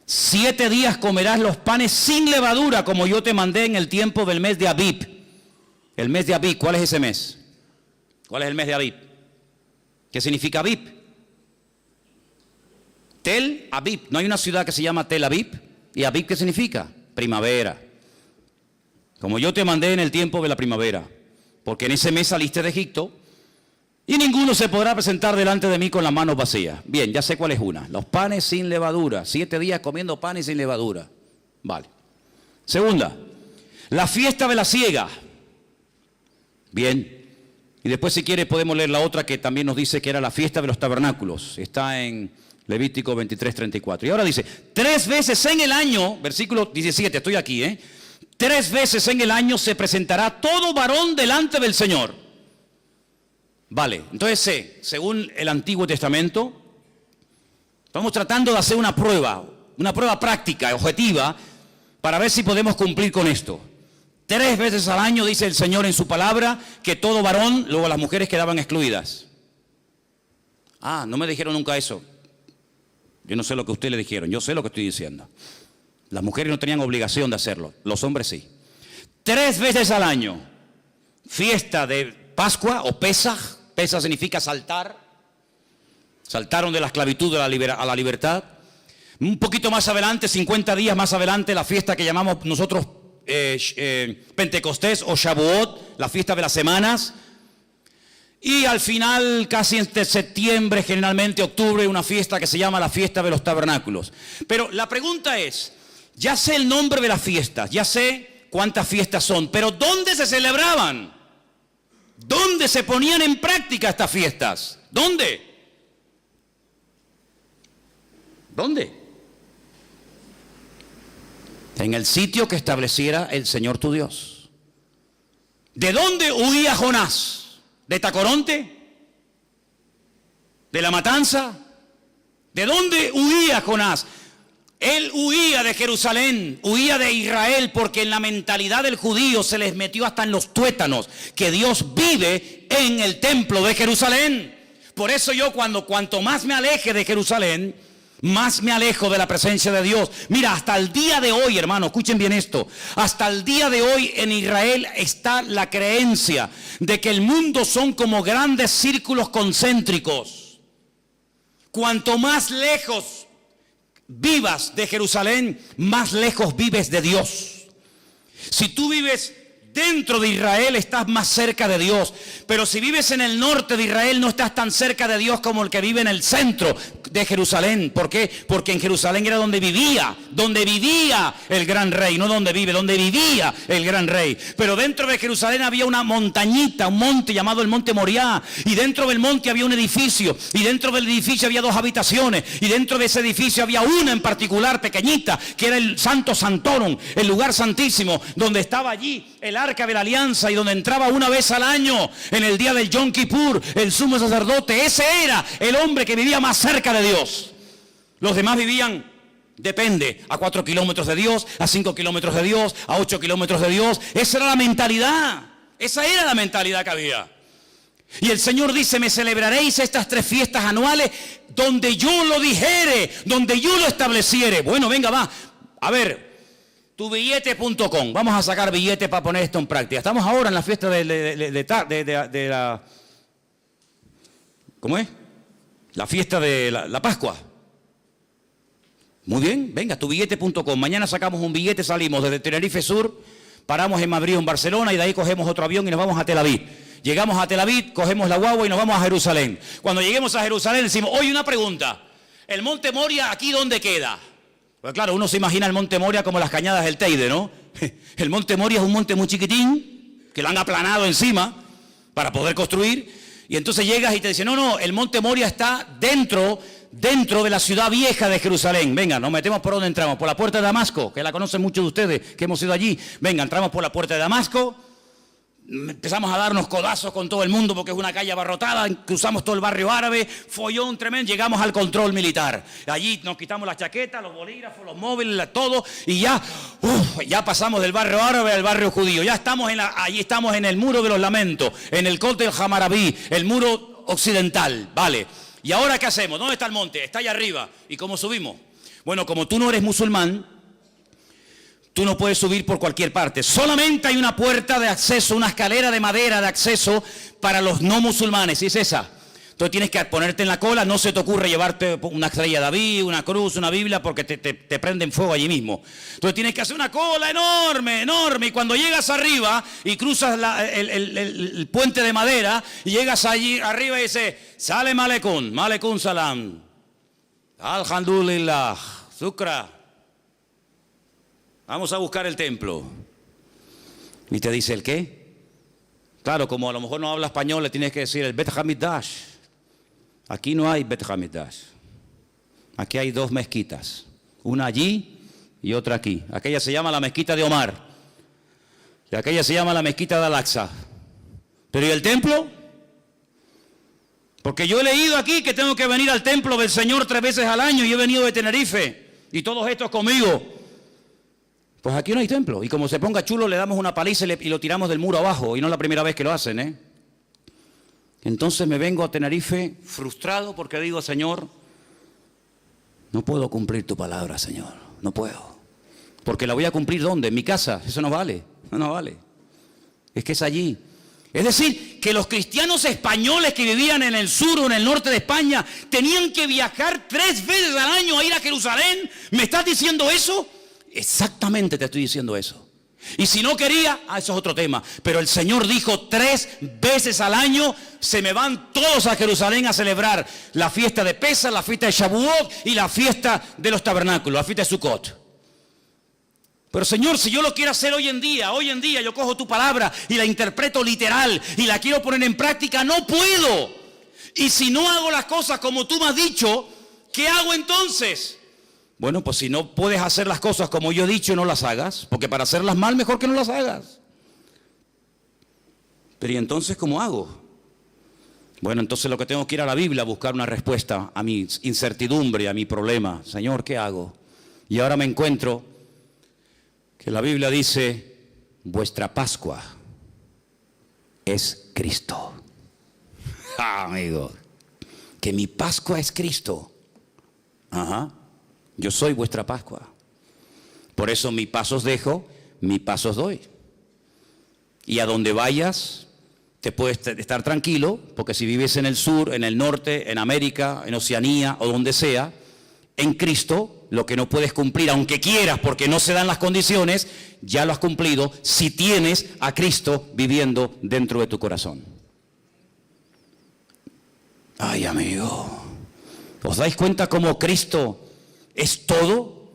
7 días comerás los panes sin levadura, como yo te mandé en el tiempo del mes de Abib. El mes de Abib, ¿cuál es ese mes? ¿Cuál es el mes de Abib? ¿Qué significa Abib? Tel Abib. ¿No hay una ciudad que se llama Tel Abib? ¿Y Abib qué significa? Primavera. Como yo te mandé en el tiempo de la primavera. Porque en ese mes saliste de Egipto y ninguno se podrá presentar delante de mí con las manos vacías. Bien, ya sé cuál es una. Los panes sin levadura. 7 días comiendo panes sin levadura. Vale. Segunda, la fiesta de la siega. Bien. Y después, si quiere, podemos leer la otra que también nos dice que era la fiesta de los tabernáculos. Está en Levítico 23:34. Y ahora dice, 3 veces en el año, versículo 17, estoy aquí, 3 veces en el año se presentará todo varón delante del Señor. Vale, entonces según el Antiguo Testamento, estamos tratando de hacer una prueba práctica, objetiva, para ver si podemos cumplir con esto. 3 veces al año dice el Señor en su palabra que todo varón, luego las mujeres quedaban excluidas. No me dijeron nunca eso. Yo no sé lo que ustedes le dijeron, yo sé lo que estoy diciendo. Las mujeres no tenían obligación de hacerlo, los hombres sí. 3 veces al año, fiesta de Pascua o Pesaj. Pesaj significa saltar. Saltaron de la esclavitud a la libertad. Un poquito más adelante, 50 días más adelante, la fiesta que llamamos nosotros Pentecostés o Shavuot, la fiesta de las semanas. Y al final, casi entre septiembre, generalmente octubre, una fiesta que se llama la fiesta de los tabernáculos. Pero la pregunta es, ya sé el nombre de las fiestas, ya sé cuántas fiestas son, pero ¿dónde se celebraban? ¿Dónde se ponían en práctica estas fiestas? ¿Dónde? ¿Dónde? En el sitio que estableciera el Señor tu Dios. ¿De dónde huía Jonás? ¿De Tacoronte? ¿De la matanza? ¿De dónde huía Jonás? Él huía de Jerusalén, huía de Israel, porque en la mentalidad del judío se les metió hasta en los tuétanos que Dios vive en el templo de Jerusalén. Por eso yo cuanto más me aleje de Jerusalén, más me alejo de la presencia de Dios. Mira, hasta el día de hoy, hermano, escuchen bien esto. Hasta el día de hoy en Israel está la creencia de que el mundo son como grandes círculos concéntricos. Cuanto más lejos vivas de Jerusalén, más lejos vives de Dios. Si tú vives dentro de Israel, estás más cerca de Dios. Pero si vives en el norte de Israel, no estás tan cerca de Dios como el que vive en el centro de Jerusalén. ¿Por qué? Porque en Jerusalén era donde vivía el gran rey, no donde vive, donde vivía el gran rey. Pero dentro de Jerusalén había una montañita, un monte llamado el monte Moriah, y dentro del monte había un edificio, y dentro del edificio había 2 habitaciones, y dentro de ese edificio había una en particular, pequeñita, que era el Santo Santorum, el lugar santísimo, donde estaba allí el arca de la alianza, y donde entraba una vez al año, en el día del Yom Kippur, el sumo sacerdote. Ese era el hombre que vivía más cerca de Dios. Los demás vivían, depende, a 4 kilómetros de Dios, a 5 kilómetros de Dios, a 8 kilómetros de Dios. Esa era la mentalidad. Esa era la mentalidad que había. Y el Señor dice, me celebraréis estas 3 fiestas anuales donde yo lo dijere, donde yo lo estableciere. Bueno, venga, va. A ver, tubillete.com. Vamos a sacar billetes para poner esto en práctica. Estamos ahora en la fiesta de la... ¿Cómo es? La fiesta de la Pascua. Muy bien, venga, tubillete.com. Mañana sacamos un billete, salimos desde Tenerife Sur, paramos en Madrid o en Barcelona y de ahí cogemos otro avión y nos vamos a Tel Aviv. Llegamos a Tel Aviv, cogemos la guagua y nos vamos a Jerusalén. Cuando lleguemos a Jerusalén decimos, oye, una pregunta. ¿El monte Moria aquí dónde queda? Pues claro, uno se imagina el monte Moria como las cañadas del Teide, ¿no? El monte Moria es un monte muy chiquitín, que lo han aplanado encima para poder construir. Y entonces llegas y te dicen, no, el monte Moria está dentro de la ciudad vieja de Jerusalén. Venga, nos metemos por donde entramos, por la puerta de Damasco, que la conocen muchos de ustedes, que hemos ido allí. Venga, entramos por la puerta de Damasco. Empezamos a darnos codazos con todo el mundo porque es una calle abarrotada, cruzamos todo el barrio árabe, follón tremendo, llegamos al control militar. Allí nos quitamos las chaquetas, los bolígrafos, los móviles, todo, y ya pasamos del barrio árabe al barrio judío. Ya estamos allí estamos en el muro de los lamentos, en el Col del Hammurabi, el muro occidental, ¿vale? ¿Y ahora qué hacemos? ¿Dónde está el monte? Está allá arriba. ¿Y cómo subimos? Bueno, como tú no eres musulmán, tú no puedes subir por cualquier parte. Solamente hay una puerta de acceso, una escalera de madera de acceso para los no musulmanes, y es esa. Entonces tienes que ponerte en la cola, no se te ocurre llevarte una estrella de David, una cruz, una Biblia, porque te prenden fuego allí mismo. Entonces tienes que hacer una cola enorme, enorme, y cuando llegas arriba y cruzas el puente de madera, y llegas allí arriba y dices, Salem Aleikum Salam, Alhamdulillah, Zukra. Vamos a buscar el templo. Y te dice, ¿el qué? Claro, como a lo mejor no habla español, le tienes que decir el Bet Hamidash. Aquí no hay Bet Hamidash. Aquí hay 2 mezquitas. Una allí y otra aquí. Aquella se llama la mezquita de Omar. Y aquella se llama la mezquita de Al-Aqsa. ¿Pero y el templo? Porque yo he leído aquí que tengo que venir al templo del Señor 3 veces al año y he venido de Tenerife. Y todos estos conmigo. Pues aquí no hay templo. Y como se ponga chulo, le damos una paliza y lo tiramos del muro abajo. Y no es la primera vez que lo hacen, ¿eh? Entonces me vengo a Tenerife frustrado porque digo, Señor, no puedo cumplir tu palabra, Señor. No puedo. Porque la voy a cumplir ¿dónde? En mi casa. Eso no vale. No vale. Es que es allí. Es decir, que los cristianos españoles que vivían en el sur o en el norte de España tenían que viajar 3 veces al año a ir a Jerusalén. ¿Me estás diciendo eso? Exactamente te estoy diciendo eso. Y si no quería, eso es otro tema. Pero el Señor dijo 3 veces al año se me van todos a Jerusalén a celebrar la fiesta de Pesach, la fiesta de Shavuot y la fiesta de los tabernáculos, la fiesta de Sukkot. Pero Señor, si yo lo quiero hacer hoy en día yo cojo tu palabra y la interpreto literal y la quiero poner en práctica, no puedo. Y si no hago las cosas como tú me has dicho, ¿qué hago entonces? Bueno, pues si no puedes hacer las cosas como yo he dicho, no las hagas, porque para hacerlas mal, mejor que no las hagas. Pero ¿y entonces cómo hago? Bueno, entonces lo que tengo que ir a la Biblia a buscar una respuesta a mi incertidumbre, a mi problema. Señor, ¿qué hago? Y ahora me encuentro que la Biblia dice, vuestra Pascua es Cristo. Amigo, que mi Pascua es Cristo. Ajá. Yo soy vuestra Pascua. Por eso mi paz os dejo, mi paz os doy. Y a donde vayas, te puedes estar tranquilo, porque si vives en el sur, en el norte, en América, en Oceanía o donde sea, en Cristo, lo que no puedes cumplir, aunque quieras, porque no se dan las condiciones, ya lo has cumplido si tienes a Cristo viviendo dentro de tu corazón. Ay, amigo, ¿os dais cuenta cómo Cristo es todo?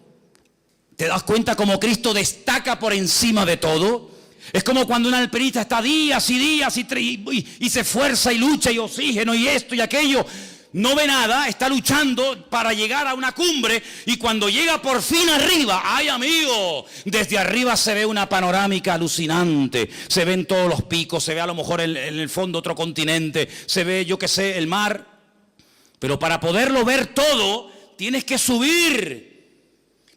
¿Te das cuenta cómo Cristo destaca por encima de todo? Es como cuando un alpinista está días y días y se esfuerza y lucha y oxígeno y esto y aquello. No ve nada, está luchando para llegar a una cumbre y cuando llega por fin arriba, ¡ay, amigo! Desde arriba se ve una panorámica alucinante, se ven todos los picos, se ve a lo mejor en el fondo otro continente, se ve, yo qué sé, el mar. Pero para poderlo ver todo, tienes que subir.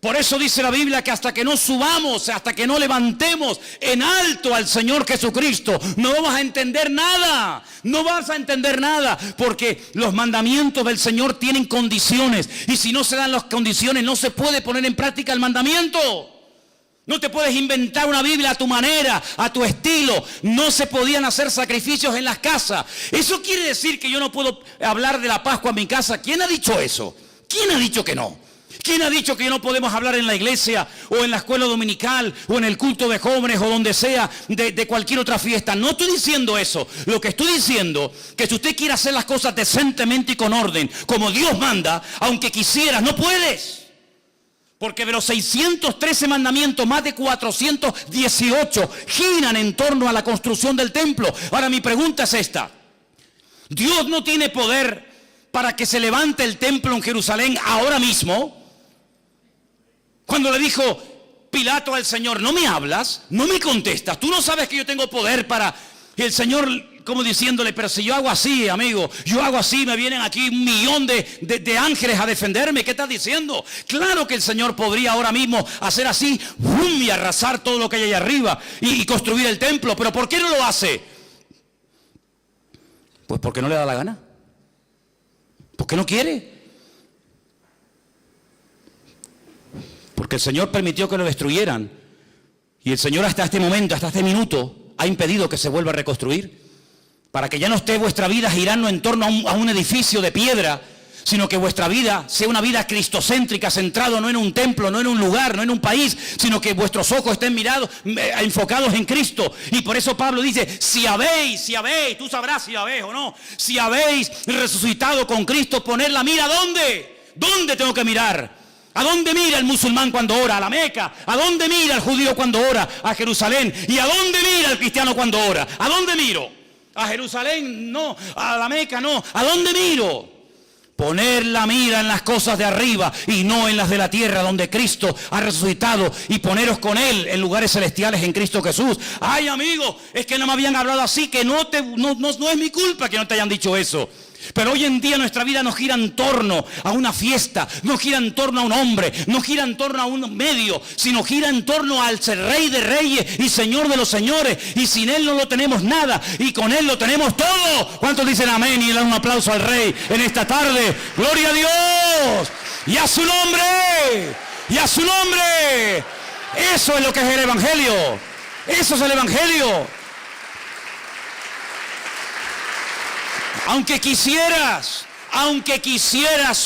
Por eso dice la Biblia que hasta que no subamos, hasta que no levantemos en alto al Señor Jesucristo, no vamos a entender nada. No vas a entender nada, porque los mandamientos del Señor tienen condiciones. Y si no se dan las condiciones, no se puede poner en práctica el mandamiento. No te puedes inventar una Biblia a tu manera, a tu estilo. No se podían hacer sacrificios en las casas. Eso quiere decir que yo no puedo hablar de la Pascua en mi casa. ¿Quién ha dicho eso? ¿Quién ha dicho que no? ¿Quién ha dicho que no podemos hablar en la iglesia o en la escuela dominical o en el culto de jóvenes o donde sea de cualquier otra fiesta? No estoy diciendo eso. Lo que estoy diciendo que si usted quiere hacer las cosas decentemente y con orden, como Dios manda, aunque quisieras, no puedes. Porque de los 613 mandamientos, más de 418 giran en torno a la construcción del templo. Ahora mi pregunta es esta. ¿Dios no tiene poder para que se levante el templo en Jerusalén ahora mismo? Cuando le dijo Pilato al Señor, ¿no me hablas? ¿No me contestas? ¿Tú no sabes que yo tengo poder para...? Y el Señor como diciéndole, pero si yo hago así, amigo, yo hago así, me vienen aquí 1.000.000 de ángeles a defenderme. ¿Qué estás diciendo? Claro que el Señor podría ahora mismo hacer así, ¡bum!, y arrasar todo lo que hay allá arriba y construir el templo. ¿Pero por qué no lo hace? Pues porque no le da la gana. Porque no quiere. Porque el Señor permitió que lo destruyeran. Y el Señor hasta este momento, hasta este minuto, ha impedido que se vuelva a reconstruir. Para que ya no esté vuestra vida girando en torno a un edificio de piedra, sino que vuestra vida sea una vida cristocéntrica, centrado no en un templo, no en un lugar, no en un país, sino que vuestros ojos estén enfocados en Cristo. Y por eso Pablo dice, si habéis, tú sabrás si habéis o no, si habéis resucitado con Cristo, poner la mira, ¿dónde? ¿Dónde tengo que mirar? ¿A dónde mira el musulmán cuando ora? A la Meca. ¿A dónde mira el judío cuando ora? A Jerusalén. ¿Y a dónde mira el cristiano cuando ora? ¿A dónde miro? A Jerusalén no, a la Meca no. ¿A dónde miro? Poner la mira en las cosas de arriba y no en las de la tierra, donde Cristo ha resucitado, y poneros con Él en lugares celestiales en Cristo Jesús. Ay, amigo, es que no me habían hablado así, que no es mi culpa que no te hayan dicho eso. Pero hoy en día nuestra vida no gira en torno a una fiesta, no gira en torno a un hombre, no gira en torno a un medio, sino gira en torno al Rey de Reyes y Señor de los Señores. Y sin Él no lo tenemos nada, y con Él lo tenemos todo. ¿Cuántos dicen amén y le dan un aplauso al Rey en esta tarde? ¡Gloria a Dios! ¡Y a su nombre! ¡Y a su nombre! Eso es lo que es el Evangelio. Eso es el Evangelio. Aunque quisieras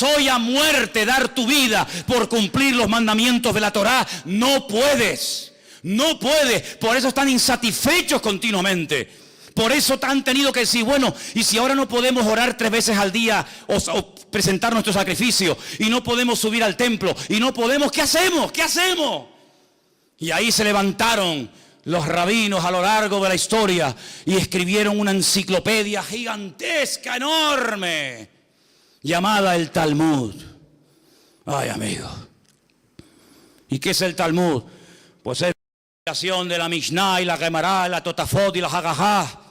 hoy a muerte dar tu vida por cumplir los mandamientos de la Torá, no puedes. No puedes. Por eso están insatisfechos continuamente. Por eso han tenido que decir, bueno, y si ahora no podemos orar 3 veces al día o presentar nuestro sacrificio, y no podemos subir al templo, y no podemos, ¿qué hacemos? ¿Qué hacemos? Y ahí se levantaron los rabinos a lo largo de la historia y escribieron una enciclopedia gigantesca, enorme, llamada el Talmud. Ay, amigo. ¿Y qué es el Talmud? Pues es la explicación de la Mishnah y la Gemara, la Totafot y la Hagahá.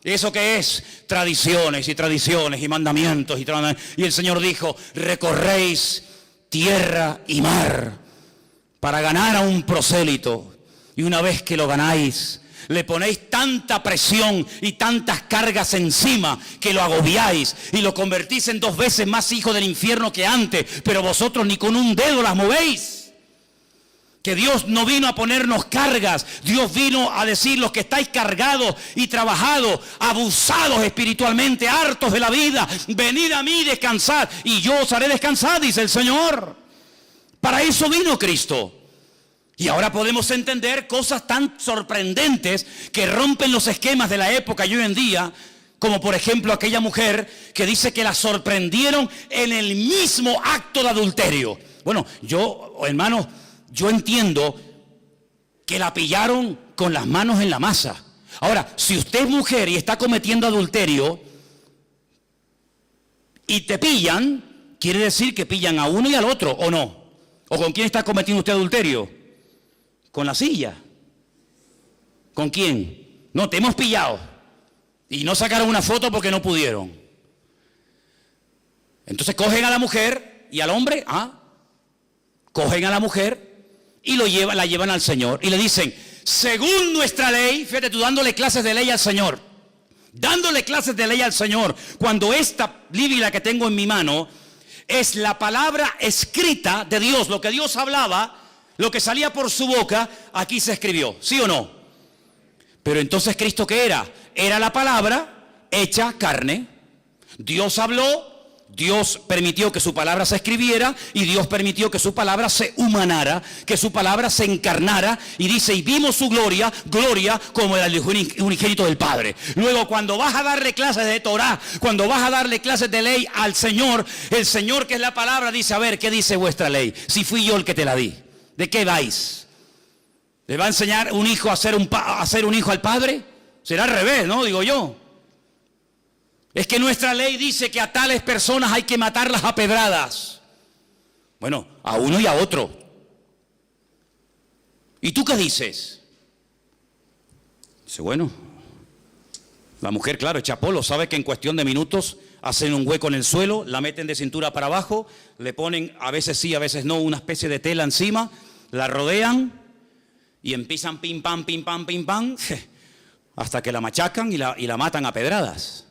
¿Eso qué es? Tradiciones y tradiciones y mandamientos. Y el Señor dijo, recorréis tierra y mar para ganar a un prosélito. Y una vez que lo ganáis, le ponéis tanta presión y tantas cargas encima que lo agobiáis y lo convertís en 2 veces más hijo del infierno que antes, pero vosotros ni con un dedo las movéis. Que Dios no vino a ponernos cargas, Dios vino a decir, los que estáis cargados y trabajados, abusados espiritualmente, hartos de la vida, venid a mí, descansad, y yo os haré descansar, dice el Señor. Para eso vino Cristo. Y ahora podemos entender cosas tan sorprendentes que rompen los esquemas de la época y hoy en día, como por ejemplo aquella mujer que dice que la sorprendieron en el mismo acto de adulterio. Bueno, hermanos, yo entiendo que la pillaron con las manos en la masa. Ahora, si usted es mujer y está cometiendo adulterio y te pillan, quiere decir que pillan a uno y al otro, ¿o no? ¿O con quién está cometiendo usted adulterio? ¿Con la silla? ¿Con quién? No, te hemos pillado. Y no sacaron una foto porque no pudieron. Entonces cogen a la mujer y al hombre, cogen a la mujer y la llevan al Señor. Y le dicen, según nuestra ley, fíjate tú dándole clases de ley al Señor. Dándole clases de ley al Señor. Cuando esta Biblia que tengo en mi mano es la palabra escrita de Dios, lo que Dios hablaba, lo que salía por su boca, aquí se escribió, ¿sí o no? Pero entonces Cristo, ¿qué era? Era la palabra hecha carne. Dios habló, Dios permitió que su palabra se escribiera y Dios permitió que su palabra se humanara, que su palabra se encarnara, y dice, y vimos su gloria, gloria como el unigénito del Padre. Luego, cuando vas a darle clases de Torah, cuando vas a darle clases de ley al Señor, el Señor, que es la palabra, dice, a ver, ¿qué dice vuestra ley? Si fui yo el que te la di. ¿De qué vais? ¿Le va a enseñar un hijo a ser un hijo al padre? Será al revés, ¿no? Digo yo. Es que nuestra ley dice que a tales personas hay que matarlas a pedradas. Bueno, a uno y a otro. ¿Y tú qué dices? Dice, bueno, la mujer, claro, echa polo, sabe que en cuestión de minutos hacen un hueco en el suelo, la meten de cintura para abajo, le ponen, a veces sí, a veces no, una especie de tela encima, la rodean y empiezan pim pam, hasta que la machacan y la matan a pedradas.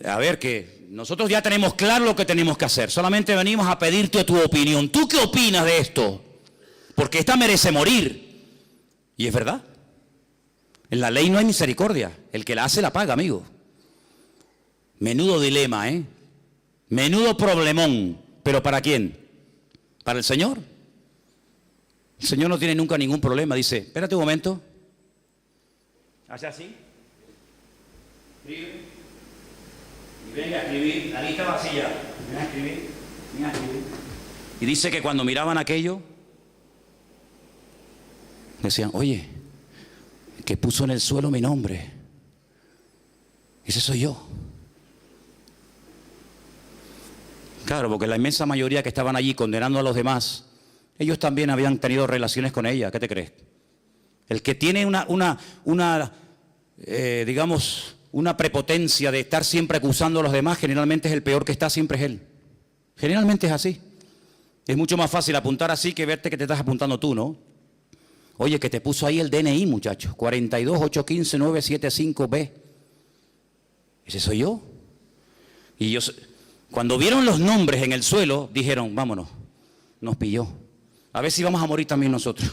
A ver, que nosotros ya tenemos claro lo que tenemos que hacer, solamente venimos a pedirte tu opinión. ¿Tú qué opinas de esto? Porque esta merece morir. Y es verdad. En la ley no hay misericordia, el que la hace la paga, amigo. Menudo dilema, menudo problemón. ¿Pero para quién? ¿Para el Señor? El Señor no tiene nunca ningún problema. Dice, espérate un momento. Hace así. Escribe. Y venga a escribir. La lista vacía. Venga a escribir. Venga a escribir. Y dice que cuando miraban aquello, decían, oye, que puso en el suelo mi nombre. Ese soy yo. Claro, porque la inmensa mayoría que estaban allí condenando a los demás, ellos también habían tenido relaciones con ella. ¿Qué te crees? El que tiene digamos, una prepotencia de estar siempre acusando a los demás, generalmente es el peor que está, siempre es él. Generalmente es así. Es mucho más fácil apuntar así que verte que te estás apuntando tú, ¿no? Oye, que te puso ahí el DNI, muchachos, 42815-975B. Ese soy yo. Y ellos, cuando vieron los nombres en el suelo, dijeron, vámonos, nos pilló. A ver si vamos a morir también nosotros.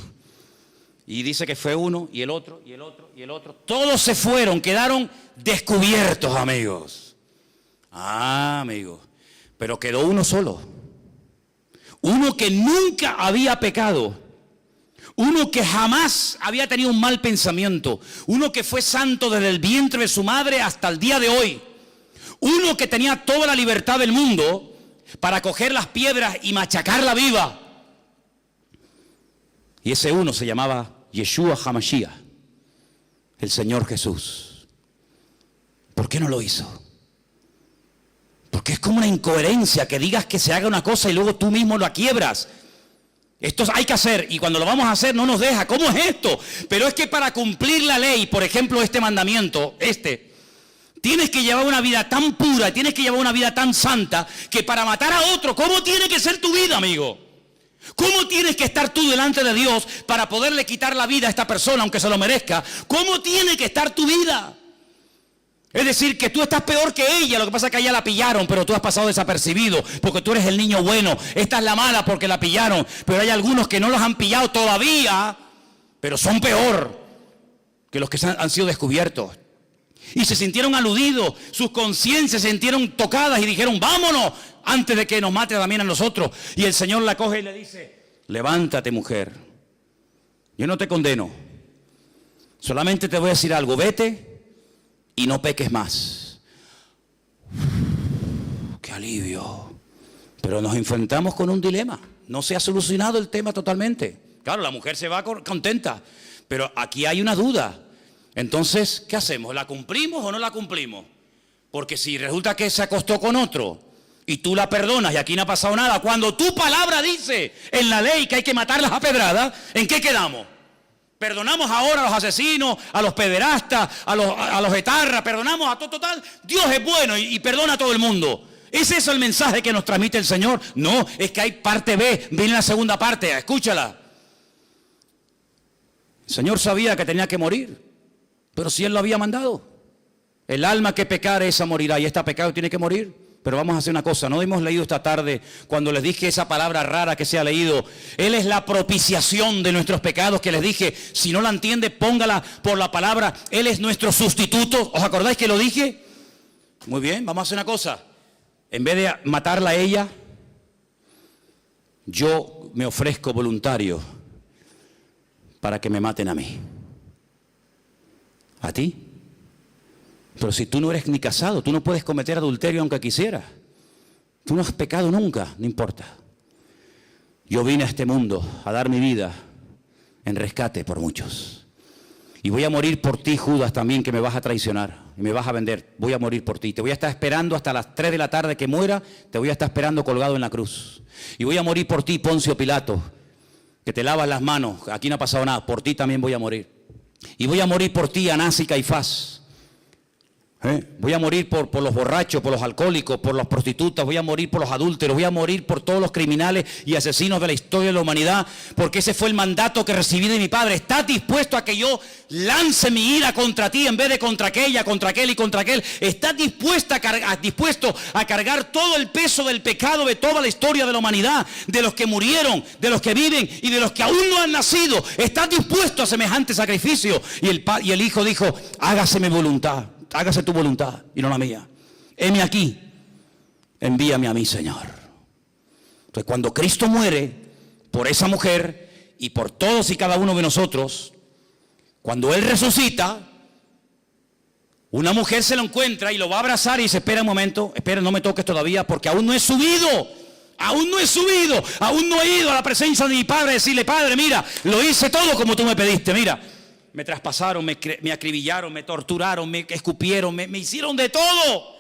Y dice que fue uno, y el otro, y el otro, y el otro. Todos se fueron, quedaron descubiertos, amigos. Ah, amigos. Pero quedó uno solo. Uno que nunca había pecado. Uno que jamás había tenido un mal pensamiento. Uno que fue santo desde el vientre de su madre hasta el día de hoy. Uno que tenía toda la libertad del mundo para coger las piedras y machacarla viva. Y ese uno se llamaba Yeshua HaMashiach, el Señor Jesús. ¿Por qué no lo hizo? Porque es como una incoherencia que digas que se haga una cosa y luego tú mismo la quiebras. Esto hay que hacer, y cuando lo vamos a hacer no nos deja. ¿Cómo es esto? Pero es que para cumplir la ley, por ejemplo, este mandamiento, tienes que llevar una vida tan pura, tienes que llevar una vida tan santa, que para matar a otro, ¿cómo tiene que ser tu vida, amigo? ¿Cómo tienes que estar tú delante de Dios para poderle quitar la vida a esta persona, aunque se lo merezca? ¿Cómo tiene que estar tu vida? Es decir, que tú estás peor que ella. Lo que pasa es que a ella la pillaron, pero tú has pasado desapercibido, porque tú eres el niño bueno. Esta es la mala porque la pillaron, pero hay algunos que no los han pillado todavía, pero son peor que los que han sido descubiertos. Y se sintieron aludidos, sus conciencias se sintieron tocadas y dijeron, vámonos, antes de que nos mate también a nosotros. Y el Señor la coge y le dice, levántate, mujer, yo no te condeno, solamente te voy a decir algo, vete y no peques más. ¡Qué alivio! Pero nos enfrentamos con un dilema, no se ha solucionado el tema totalmente. Claro, la mujer se va contenta, pero aquí hay una duda. Entonces, ¿qué hacemos? ¿La cumplimos o no la cumplimos? Porque si resulta que se acostó con otro y tú la perdonas y aquí no ha pasado nada, cuando tu palabra dice en la ley que hay que matarlas a pedradas, ¿en qué quedamos? Perdonamos ahora a los asesinos, a los pederastas, a los etarras, perdonamos a todo total. Dios es bueno y perdona a todo el mundo. ¿Es eso el mensaje que nos transmite el Señor? No, es que hay parte B, viene la segunda parte, escúchala. El Señor sabía que tenía que morir. Pero si Él lo había mandado, el alma que pecare esa morirá, y esta pecado tiene que morir. Pero vamos a hacer una cosa, no hemos leído esta tarde, cuando les dije esa palabra rara que se ha leído, Él es la propiciación de nuestros pecados, que les dije, si no la entiende, póngala por la palabra, Él es nuestro sustituto. ¿Os acordáis que lo dije? Muy bien, vamos a hacer una cosa, en vez de matarla a ella, yo me ofrezco voluntario para que me maten a mí. ¿A ti? Pero si tú no eres ni casado, tú no puedes cometer adulterio aunque quisieras. Tú no has pecado nunca, no importa. Yo vine a este mundo a dar mi vida en rescate por muchos. Y voy a morir por ti, Judas, también, que me vas a traicionar y me vas a vender. Voy a morir por ti. Te voy a estar esperando hasta las 3 de la tarde que muera. Te voy a estar esperando colgado en la cruz. Y voy a morir por ti, Poncio Pilato, que te lavas las manos. Aquí no ha pasado nada. Por ti también voy a morir. Y voy a morir por ti, Anás y Caifás. Voy a morir por los borrachos, por los alcohólicos, por las prostitutas, voy a morir por los adúlteros, voy a morir por todos los criminales y asesinos de la historia de la humanidad, porque ese fue el mandato que recibí de mi Padre. ¿Estás dispuesto a que yo lance mi ira contra ti en vez de contra aquella, contra aquel y contra aquel? ¿Estás dispuesto a cargar todo el peso del pecado de toda la historia de la humanidad, de los que murieron, de los que viven y de los que aún no han nacido? ¿Estás dispuesto a semejante sacrificio? Y el Hijo dijo, hágase mi voluntad. Hágase tu voluntad y no la mía. Heme aquí, envíame a mí, Señor. Entonces, cuando Cristo muere por esa mujer y por todos y cada uno de nosotros, cuando Él resucita, una mujer se lo encuentra y lo va a abrazar y dice, espera un momento, espera, no me toques todavía porque aún no he subido. Aún no he subido, aún no he ido a la presencia de mi Padre a decirle, Padre, mira, lo hice todo como tú me pediste, mira. Me traspasaron, me acribillaron, me torturaron, me escupieron, me hicieron de todo.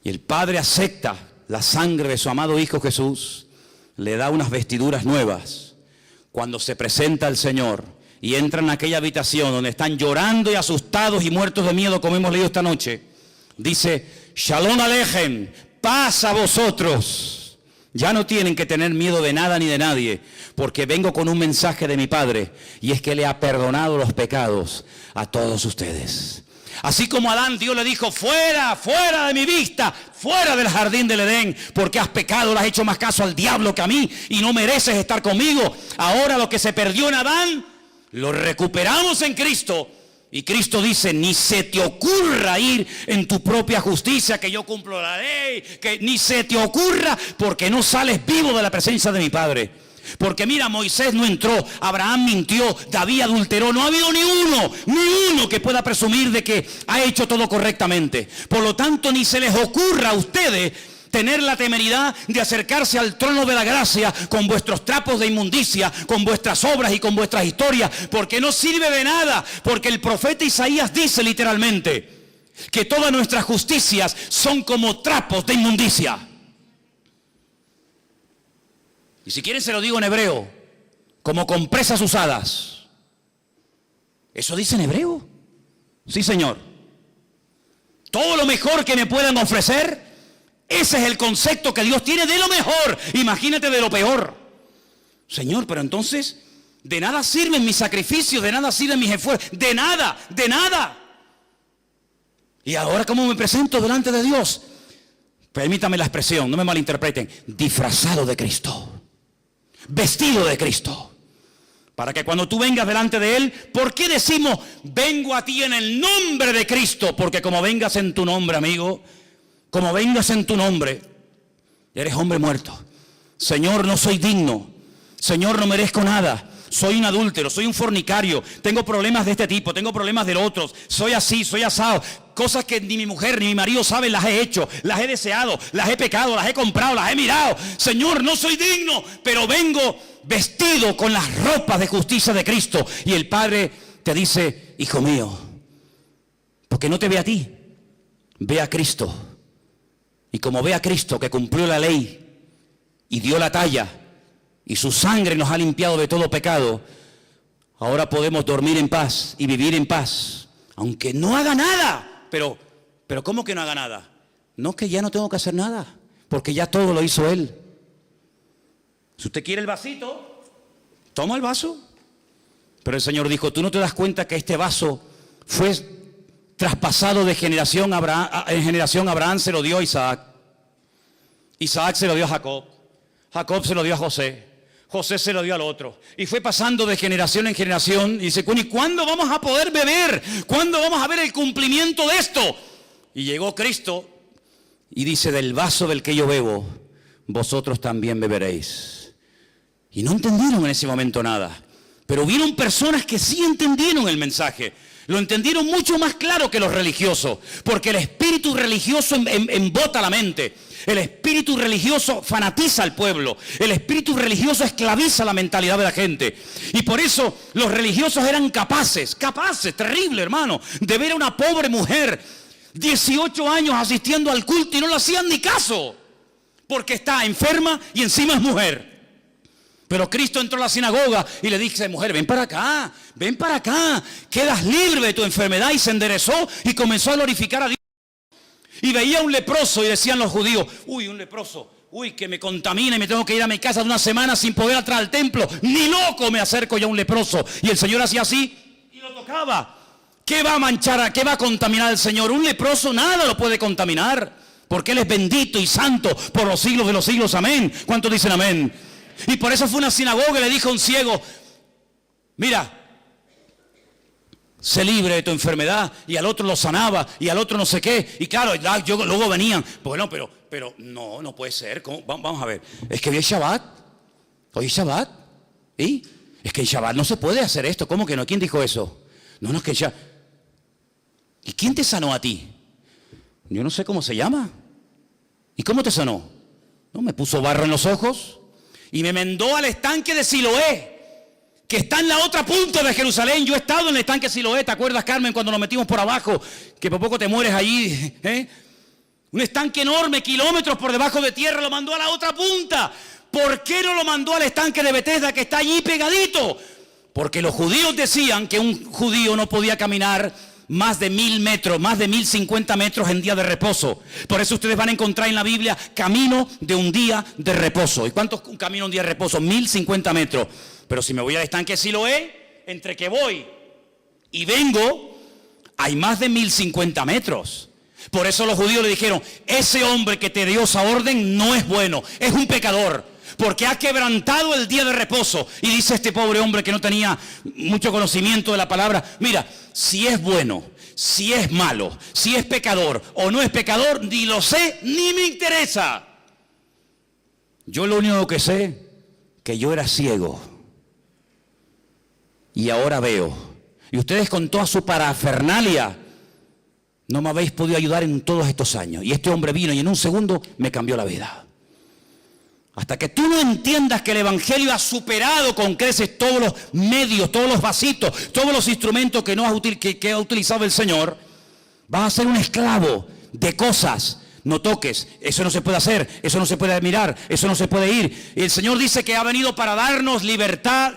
Y el Padre acepta la sangre de su amado Hijo Jesús, le da unas vestiduras nuevas. Cuando se presenta el Señor y entra en aquella habitación donde están llorando y asustados y muertos de miedo, como hemos leído esta noche, dice, Shalom Alejem, paz a vosotros. Ya no tienen que tener miedo de nada ni de nadie, porque vengo con un mensaje de mi Padre, y es que le ha perdonado los pecados a todos ustedes. Así como a Adán, Dios le dijo, fuera, fuera de mi vista, fuera del jardín del Edén, porque has pecado, le has hecho más caso al diablo que a mí y no mereces estar conmigo. Ahora lo que se perdió en Adán, lo recuperamos en Cristo. Y Cristo dice, ni se te ocurra ir en tu propia justicia, que yo cumplo la ley, que ni se te ocurra, porque no sales vivo de la presencia de mi Padre. Porque mira, Moisés no entró, Abraham mintió, David adulteró, no ha habido ni uno que pueda presumir de que ha hecho todo correctamente. Por lo tanto, ni se les ocurra a ustedes tener la temeridad de acercarse al trono de la gracia con vuestros trapos de inmundicia, con vuestras obras y con vuestras historias, porque no sirve de nada, porque el profeta Isaías dice literalmente que todas nuestras justicias son como trapos de inmundicia. Y si quieren se lo digo en hebreo, como compresas usadas. ¿Eso dice en hebreo? Sí, Señor. Todo lo mejor que me puedan ofrecer, ese es el concepto que Dios tiene de lo mejor. Imagínate de lo peor. Señor, pero entonces, de nada sirven mis sacrificios, de nada sirven mis esfuerzos, de nada, de nada. Y ahora, ¿cómo me presento delante de Dios? Permítame la expresión, no me malinterpreten, disfrazado de Cristo. Vestido de Cristo, para que cuando tú vengas delante de Él, ¿por qué decimos vengo a ti en el nombre de Cristo? Porque como vengas en tu nombre, amigo, como vengas en tu nombre, eres hombre muerto. Señor, no soy digno, Señor, no merezco nada, soy un adúltero, soy un fornicario, tengo problemas de este tipo, tengo problemas de otros, soy así, soy asado. Cosas que ni mi mujer ni mi marido saben, las he hecho, las he deseado, las he pecado, las he comprado, las he mirado. Señor, no soy digno, pero vengo vestido con las ropas de justicia de Cristo. Y el Padre te dice, hijo mío, porque no te ve a ti, ve a Cristo. Y como ve a Cristo que cumplió la ley y dio la talla y su sangre nos ha limpiado de todo pecado, ahora podemos dormir en paz y vivir en paz, aunque no haga nada. Pero ¿cómo que no haga nada? No, que ya no tengo que hacer nada, porque ya todo lo hizo Él. Si usted quiere el vasito, toma el vaso. Pero el Señor dijo, ¿tú no te das cuenta que este vaso fue traspasado de generación en generación? Abraham se lo dio a Isaac, Isaac se lo dio a Jacob, Jacob se lo dio a José, José se lo dio al otro. Y fue pasando de generación en generación. Y dice, ¿y cuándo vamos a poder beber? ¿Cuándo vamos a ver el cumplimiento de esto? Y llegó Cristo y dice, del vaso del que yo bebo, vosotros también beberéis. Y no entendieron en ese momento nada. Pero hubieron personas que sí entendieron el mensaje. Lo entendieron mucho más claro que los religiosos. Porque el espíritu religioso embota la mente. El espíritu religioso fanatiza al pueblo. El espíritu religioso esclaviza la mentalidad de la gente. Y por eso los religiosos eran capaces, terrible hermano, de ver a una pobre mujer, 18 años asistiendo al culto y no le hacían ni caso. Porque está enferma y encima es mujer. Pero Cristo entró a la sinagoga y le dice, mujer, ven para acá, quedas libre de tu enfermedad. Y se enderezó y comenzó a glorificar a Dios. Y veía a un leproso y decían los judíos, uy, un leproso, uy, que me contamina y me tengo que ir a mi casa de una semana sin poder entrar al templo. Ni loco me acerco yo a un leproso. Y el Señor hacía así y lo tocaba. ¿Qué va a manchar, qué va a contaminar al Señor? Un leproso nada lo puede contaminar, porque Él es bendito y santo por los siglos de los siglos. Amén. ¿Cuántos dicen amén? Y por eso fue una sinagoga y le dijo a un ciego, mira, sé libre de tu enfermedad. Y al otro lo sanaba y al otro no sé qué. Y claro, luego venían, bueno, pero no puede ser. ¿Cómo? Vamos a ver, es que hoy es Shabbat. Hoy es Shabbat. ¿Y? Es que en Shabbat no se puede hacer esto. ¿Cómo que no? ¿Quién dijo eso? No, es que ya. ¿Y quién te sanó a ti? Yo no sé cómo se llama. ¿Y cómo te sanó? No, me puso barro en los ojos y me mandó al estanque de Siloé, que está en la otra punta de Jerusalén. Yo he estado en el estanque de Siloé, ¿te acuerdas, Carmen, cuando nos metimos por abajo? Que por poco te mueres allí, ¿eh? Un estanque enorme, kilómetros por debajo de tierra, lo mandó a la otra punta. ¿Por qué no lo mandó al estanque de Betesda, que está allí pegadito? Porque los judíos decían que un judío no podía caminar más de 1000 metros, más de 1050 metros en día de reposo. Por eso ustedes van a encontrar en la Biblia camino de un día de reposo. ¿Y cuánto es un camino de un día de reposo? 1050 metros. Pero si me voy al estanque de Siloé, entre que voy y vengo, Hay más de 1050 metros. Por eso los judíos le dijeron, ese hombre que te dio esa orden no es bueno, es un pecador, porque ha quebrantado el día de reposo. Y dice este pobre hombre que no tenía mucho conocimiento de la palabra, mira, si es bueno, si es malo, si es pecador o no es pecador, ni lo sé, ni me interesa. Yo lo único que sé, que yo era ciego y ahora veo. Y ustedes con toda su parafernalia no me habéis podido ayudar en todos estos años. Y este hombre vino y en un segundo me cambió la vida. Hasta que tú no entiendas que el evangelio ha superado con creces todos los medios, todos los vasitos, todos los instrumentos que ha utilizado el Señor, vas a ser un esclavo de cosas. No toques, eso no se puede hacer, eso no se puede mirar, eso no se puede ir. Y el Señor dice que ha venido para darnos libertad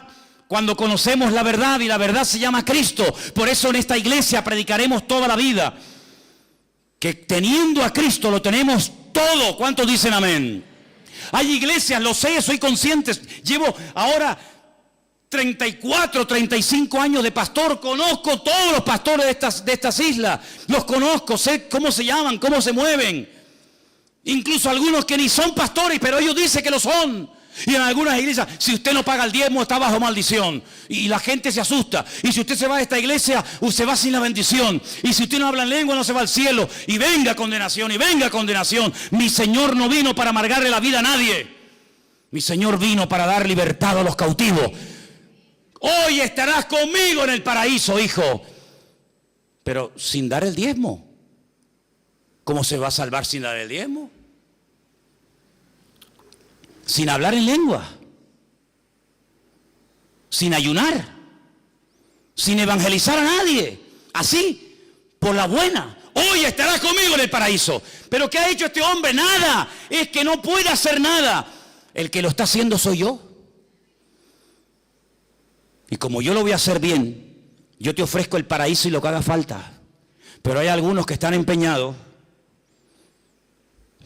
cuando conocemos la verdad, y la verdad se llama Cristo. Por eso en esta iglesia predicaremos toda la vida que teniendo a Cristo lo tenemos todo. ¿Cuántos dicen amén? Hay iglesias, lo sé, soy consciente. Llevo ahora 34, 35 años de pastor. Conozco todos los pastores de estas islas. Los conozco, sé cómo se llaman, cómo se mueven. Incluso algunos que ni son pastores, pero ellos dicen que lo son. Y en algunas iglesias, si usted no paga el diezmo, está bajo maldición. Y la gente se asusta. Y si usted se va de esta iglesia, usted va sin la bendición. Y si usted no habla en lengua, no se va al cielo. Y venga condenación, y venga condenación. Mi Señor no vino para amargarle la vida a nadie. Mi Señor vino para dar libertad a los cautivos. Hoy estarás conmigo en el paraíso, hijo. Pero sin dar el diezmo. ¿Cómo se va a salvar sin dar el diezmo? Sin hablar en lengua, sin ayunar, sin evangelizar a nadie, así, por la buena. Hoy estarás conmigo en el paraíso. ¿Pero qué ha hecho este hombre? Nada. Es que no puede hacer nada. El que lo está haciendo soy yo. Y como yo lo voy a hacer bien, yo te ofrezco el paraíso y lo que haga falta. Pero hay algunos que están empeñados,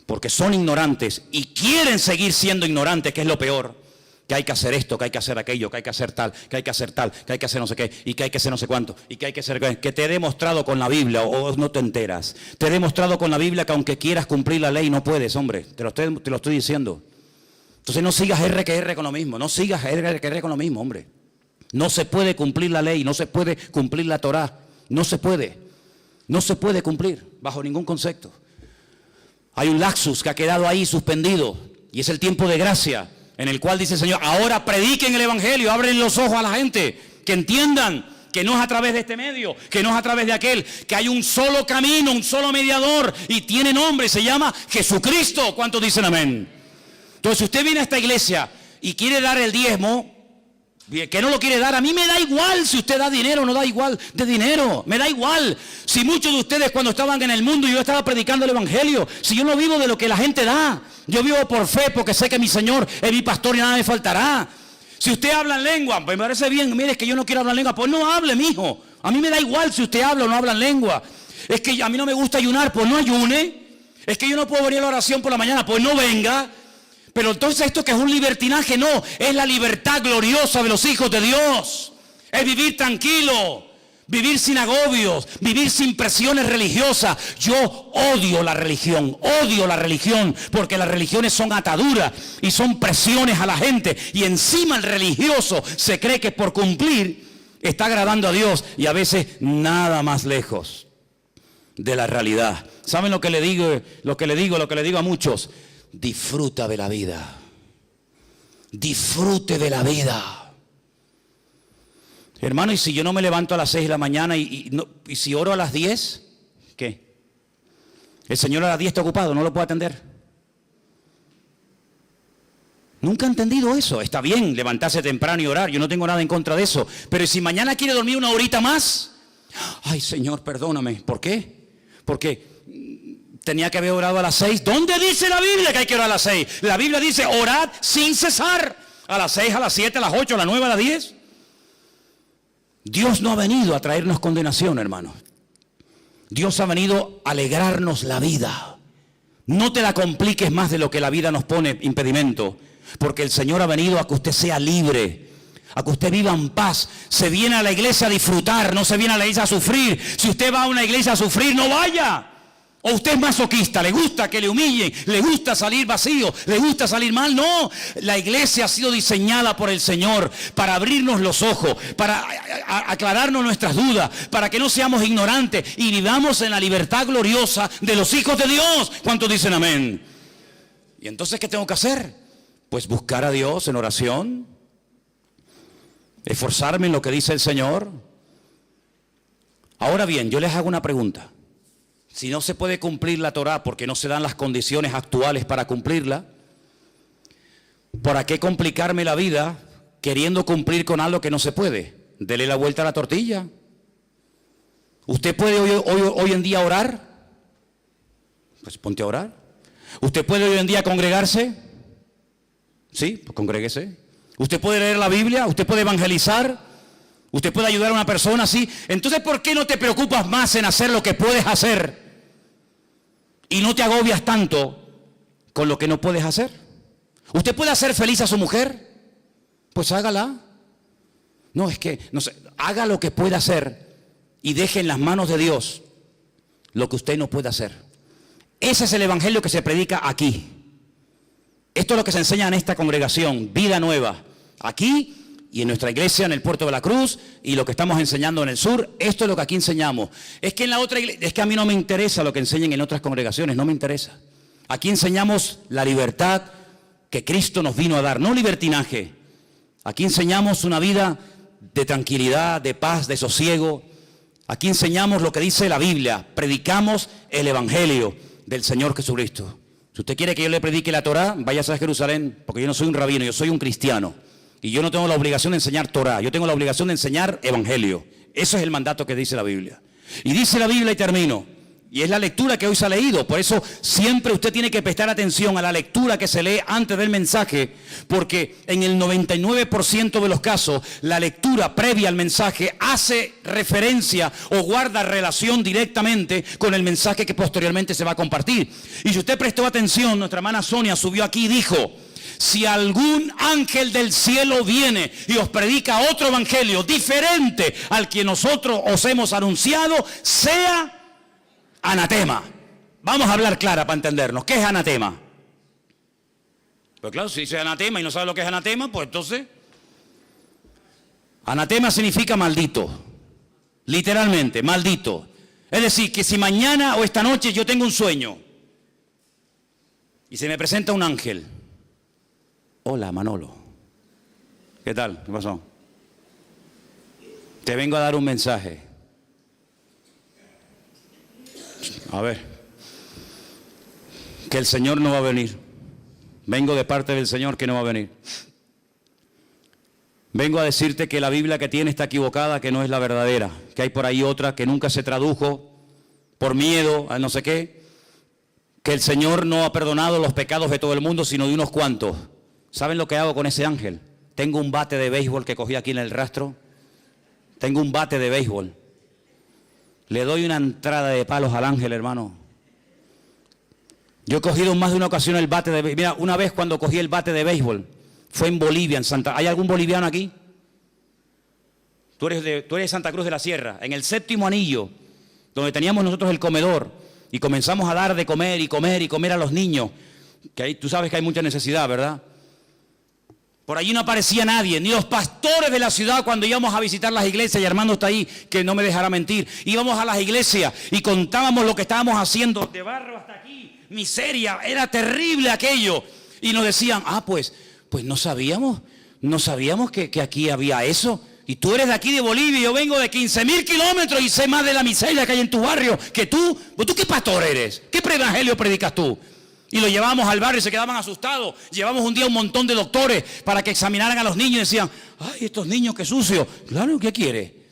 porque son ignorantes y quieren seguir siendo ignorantes, que es lo peor. Que hay que hacer esto, que hay que hacer aquello, que hay que hacer tal, que hay que hacer tal, que hay que hacer no sé qué, y que hay que hacer no sé cuánto, y que hay que hacer que te he demostrado con la Biblia, o no te enteras. Te he demostrado con la Biblia que aunque quieras cumplir la ley no puedes, hombre. Te lo estoy diciendo. Entonces no sigas R que R con lo mismo. No sigas R que R con lo mismo, hombre. No se puede cumplir la ley, no se puede cumplir la Torá. No se puede. No se puede cumplir bajo ningún concepto. Hay un laxus que ha quedado ahí suspendido y es el tiempo de gracia en el cual dice el Señor, ahora prediquen el evangelio, abren los ojos a la gente, que entiendan que no es a través de este medio, que no es a través de aquel, que hay un solo camino, un solo mediador y tiene nombre, se llama Jesucristo. ¿Cuántos dicen amén? Entonces si usted viene a esta iglesia y quiere dar el diezmo, que no lo quiere dar, a mí me da igual si usted da dinero o no da igual de dinero, me da igual. Si muchos de ustedes cuando estaban en el mundo yo estaba predicando el evangelio, si yo no vivo de lo que la gente da, yo vivo por fe porque sé que mi Señor es mi pastor y nada me faltará. Si usted habla en lengua, me parece bien, mire, es que yo no quiero hablar en lengua, pues no hable, mijo. A mí me da igual si usted habla o no habla en lengua. Es que a mí no me gusta ayunar, pues no ayune. Es que yo no puedo venir a la oración por la mañana, pues no venga. Pero entonces esto que es un libertinaje, no, es la libertad gloriosa de los hijos de Dios. Es vivir tranquilo, vivir sin agobios, vivir sin presiones religiosas. Yo odio la religión, porque las religiones son ataduras y son presiones a la gente. Y encima el religioso se cree que por cumplir está agradando a Dios y a veces nada más lejos de la realidad. ¿Saben lo que le digo? Lo que le digo a muchos. Disfruta de la vida. Disfrute de la vida. Hermano, y si yo no me levanto a las 6 de la mañana y si oro a las 10, ¿qué? El Señor a las 10 está ocupado, no lo puedo atender. Nunca he entendido eso. Está bien levantarse temprano y orar, yo no tengo nada en contra de eso. Pero si mañana quiere dormir una horita más, ay Señor, perdóname. ¿Por qué? Porque tenía que haber orado a las 6. ¿Dónde dice la Biblia que hay que orar a las 6? La Biblia dice orad sin cesar. A las 6, a las 7, a las 8, a las 9, a las 10. Dios no ha venido a traernos condenación, hermano. Dios ha venido a alegrarnos la vida. No te la compliques más de lo que la vida nos pone impedimento. Porque el Señor ha venido a que usted sea libre. a que usted viva en paz. Se viene a la iglesia a disfrutar, no se viene a la iglesia a sufrir. Si usted va a una iglesia a sufrir, no vaya. O usted es masoquista, le gusta que le humillen, le gusta salir vacío, le gusta salir mal. No, la iglesia ha sido diseñada por el Señor para abrirnos los ojos, para aclararnos nuestras dudas, para que no seamos ignorantes y vivamos en la libertad gloriosa de los hijos de Dios. ¿Cuántos dicen amén? Y entonces, ¿qué tengo que hacer? Pues buscar a Dios en oración, esforzarme en lo que dice el Señor. Ahora bien, yo les hago una pregunta. Si no se puede cumplir la Torá porque no se dan las condiciones actuales para cumplirla, ¿para qué complicarme la vida queriendo cumplir con algo que no se puede? Dele la vuelta a la tortilla. ¿Usted puede hoy en día orar? Pues ponte a orar. ¿Usted puede hoy en día congregarse? Sí, pues congréguese. ¿Usted puede leer la Biblia? ¿Usted puede evangelizar? ¿Usted puede ayudar a una persona así? Entonces, ¿por qué no te preocupas más en hacer lo que puedes hacer? Y no te agobias tanto con lo que no puedes hacer. ¿Usted puede hacer feliz a su mujer? Pues hágala. No, es que, no sé, haga lo que pueda hacer y deje en las manos de Dios lo que usted no puede hacer. Ese es el evangelio que se predica aquí. Esto es lo que se enseña en esta congregación, Vida Nueva. Aquí y en nuestra iglesia en el Puerto de la Cruz y lo que estamos enseñando en el sur, esto es lo que aquí enseñamos. Es que en la otra iglesia, es que a mí no me interesa lo que enseñen en otras congregaciones, no me interesa. Aquí enseñamos la libertad que Cristo nos vino a dar, no libertinaje. Aquí enseñamos una vida de tranquilidad, de paz, de sosiego. Aquí enseñamos lo que dice la Biblia, predicamos el evangelio del Señor Jesucristo. Si usted quiere que yo le predique la Torá, váyase a Jerusalén, porque yo no soy un rabino, yo soy un cristiano. Y yo no tengo la obligación de enseñar Torá, yo tengo la obligación de enseñar evangelio. Eso es el mandato que dice la Biblia. Y dice la Biblia, y termino, y es la lectura que hoy se ha leído. Por eso siempre usted tiene que prestar atención a la lectura que se lee antes del mensaje, porque en el 99% de los casos, la lectura previa al mensaje hace referencia o guarda relación directamente con el mensaje que posteriormente se va a compartir. Y si usted prestó atención, nuestra hermana Sonia subió aquí y dijo: si algún ángel del cielo viene y os predica otro evangelio diferente al que nosotros os hemos anunciado, sea anatema. Vamos a hablar clara para entendernos. ¿Qué es anatema? Pues claro, si dice anatema y no sabe lo que es anatema, pues entonces... Anatema significa maldito. Literalmente, maldito. Es decir, que si mañana o esta noche yo tengo un sueño y se me presenta un ángel... Hola, Manolo. ¿Qué tal? ¿Qué pasó? Te vengo a dar un mensaje. A ver. Que el Señor no va a venir. Vengo de parte del Señor que no va a venir. Vengo a decirte que la Biblia que tiene está equivocada, que no es la verdadera. Que hay por ahí otra que nunca se tradujo por miedo a no sé qué. Que el Señor no ha perdonado los pecados de todo el mundo, sino de unos cuantos. ¿Saben lo que hago con ese ángel? Tengo un bate de béisbol que cogí aquí en el rastro. Tengo un bate de béisbol. Le doy una entrada de palos al ángel, hermano. Yo he cogido en más de una ocasión el bate de béisbol. Mira, una vez cuando cogí el bate de béisbol, fue en Bolivia, en Santa... ¿Hay algún boliviano aquí? Tú eres de Santa Cruz de la Sierra. En el 7º anillo, donde teníamos nosotros el comedor, y comenzamos a dar de comer y comer y comer a los niños, que ahí tú sabes que hay mucha necesidad, ¿verdad? Por allí no aparecía nadie, ni los pastores de la ciudad cuando íbamos a visitar las iglesias, y Armando está ahí, que no me dejará mentir. Íbamos a las iglesias y contábamos lo que estábamos haciendo, de barro hasta aquí, miseria, era terrible aquello. Y nos decían, pues no sabíamos que aquí había eso. Y tú eres de aquí de Bolivia, y yo vengo de 15.000 kilómetros y sé más de la miseria que hay en tu barrio que tú. Pues tú, ¿qué pastor eres? ¿Qué evangelio predicas tú? Y lo llevábamos al barrio y se quedaban asustados. Llevamos un día un montón de doctores para que examinaran a los niños y decían, ay, estos niños qué sucios. Claro, ¿qué quiere?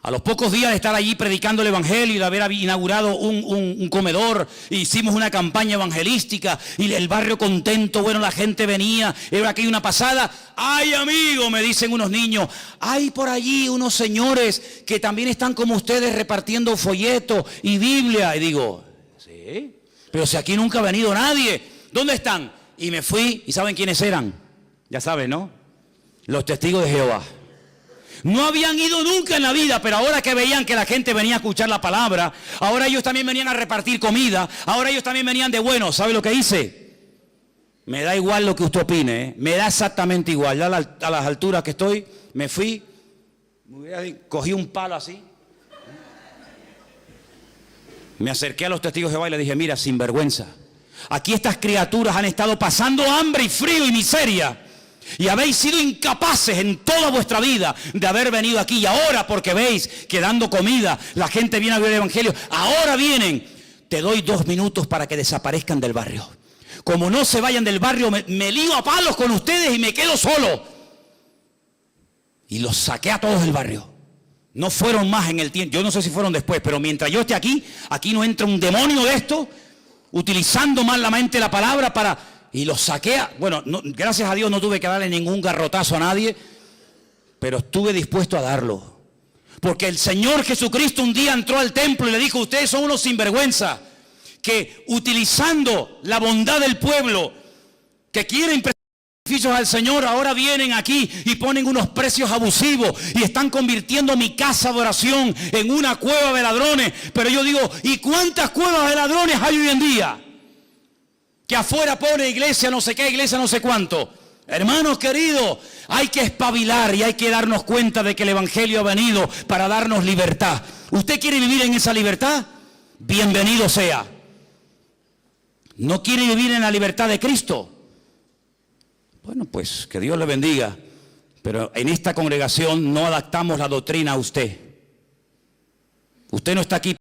A los pocos días de estar allí predicando el evangelio y de haber inaugurado un comedor, hicimos una campaña evangelística y el barrio contento, bueno, la gente venía, era aquí una pasada. Ay, amigo, me dicen unos niños, hay por allí unos señores que también están como ustedes repartiendo folletos y Biblia. Y digo, ¿sí? Pero si aquí nunca ha venido nadie, ¿dónde están? Y me fui, ¿y saben quiénes eran? Ya saben, ¿no? Los testigos de Jehová. No habían ido nunca en la vida, pero ahora que veían que la gente venía a escuchar la palabra, ahora ellos también venían a repartir comida, ahora ellos también venían de bueno. ¿Sabe lo que hice? Me da igual lo que usted opine, ¿eh? Me da exactamente igual. Ya a las alturas que estoy, me fui, cogí un palo así, me acerqué a los testigos de Jehová y le dije, mira, sinvergüenza, aquí estas criaturas han estado pasando hambre y frío y miseria, y habéis sido incapaces en toda vuestra vida de haber venido aquí, y ahora porque veis que dando comida la gente viene a ver el evangelio, ahora vienen. Te doy 2 minutos para que desaparezcan del barrio. Como no se vayan del barrio, me lío a palos con ustedes y me quedo solo. Y los saqué a todos del barrio. No fueron más en el tiempo, yo no sé si fueron después, pero mientras yo esté aquí, aquí no entra un demonio de esto, utilizando malamente la palabra para... Y los saqué, bueno, no, gracias a Dios no tuve que darle ningún garrotazo a nadie, pero estuve dispuesto a darlo. Porque el Señor Jesucristo un día entró al templo y le dijo, ustedes son unos sinvergüenza, que utilizando la bondad del pueblo, que quieren beneficios al Señor, ahora vienen aquí y ponen unos precios abusivos y están convirtiendo mi casa de oración en una cueva de ladrones. Pero yo digo, ¿y cuántas cuevas de ladrones hay hoy en día? Que afuera pone iglesia no sé qué, iglesia no sé cuánto. Hermanos queridos, hay que espabilar y hay que darnos cuenta de que el evangelio ha venido para darnos libertad. ¿Usted quiere vivir en esa libertad? Bienvenido sea. ¿No quiere vivir en la libertad de Cristo? Bueno, pues que Dios le bendiga. Pero en esta congregación no adaptamos la doctrina a usted. Usted no está aquí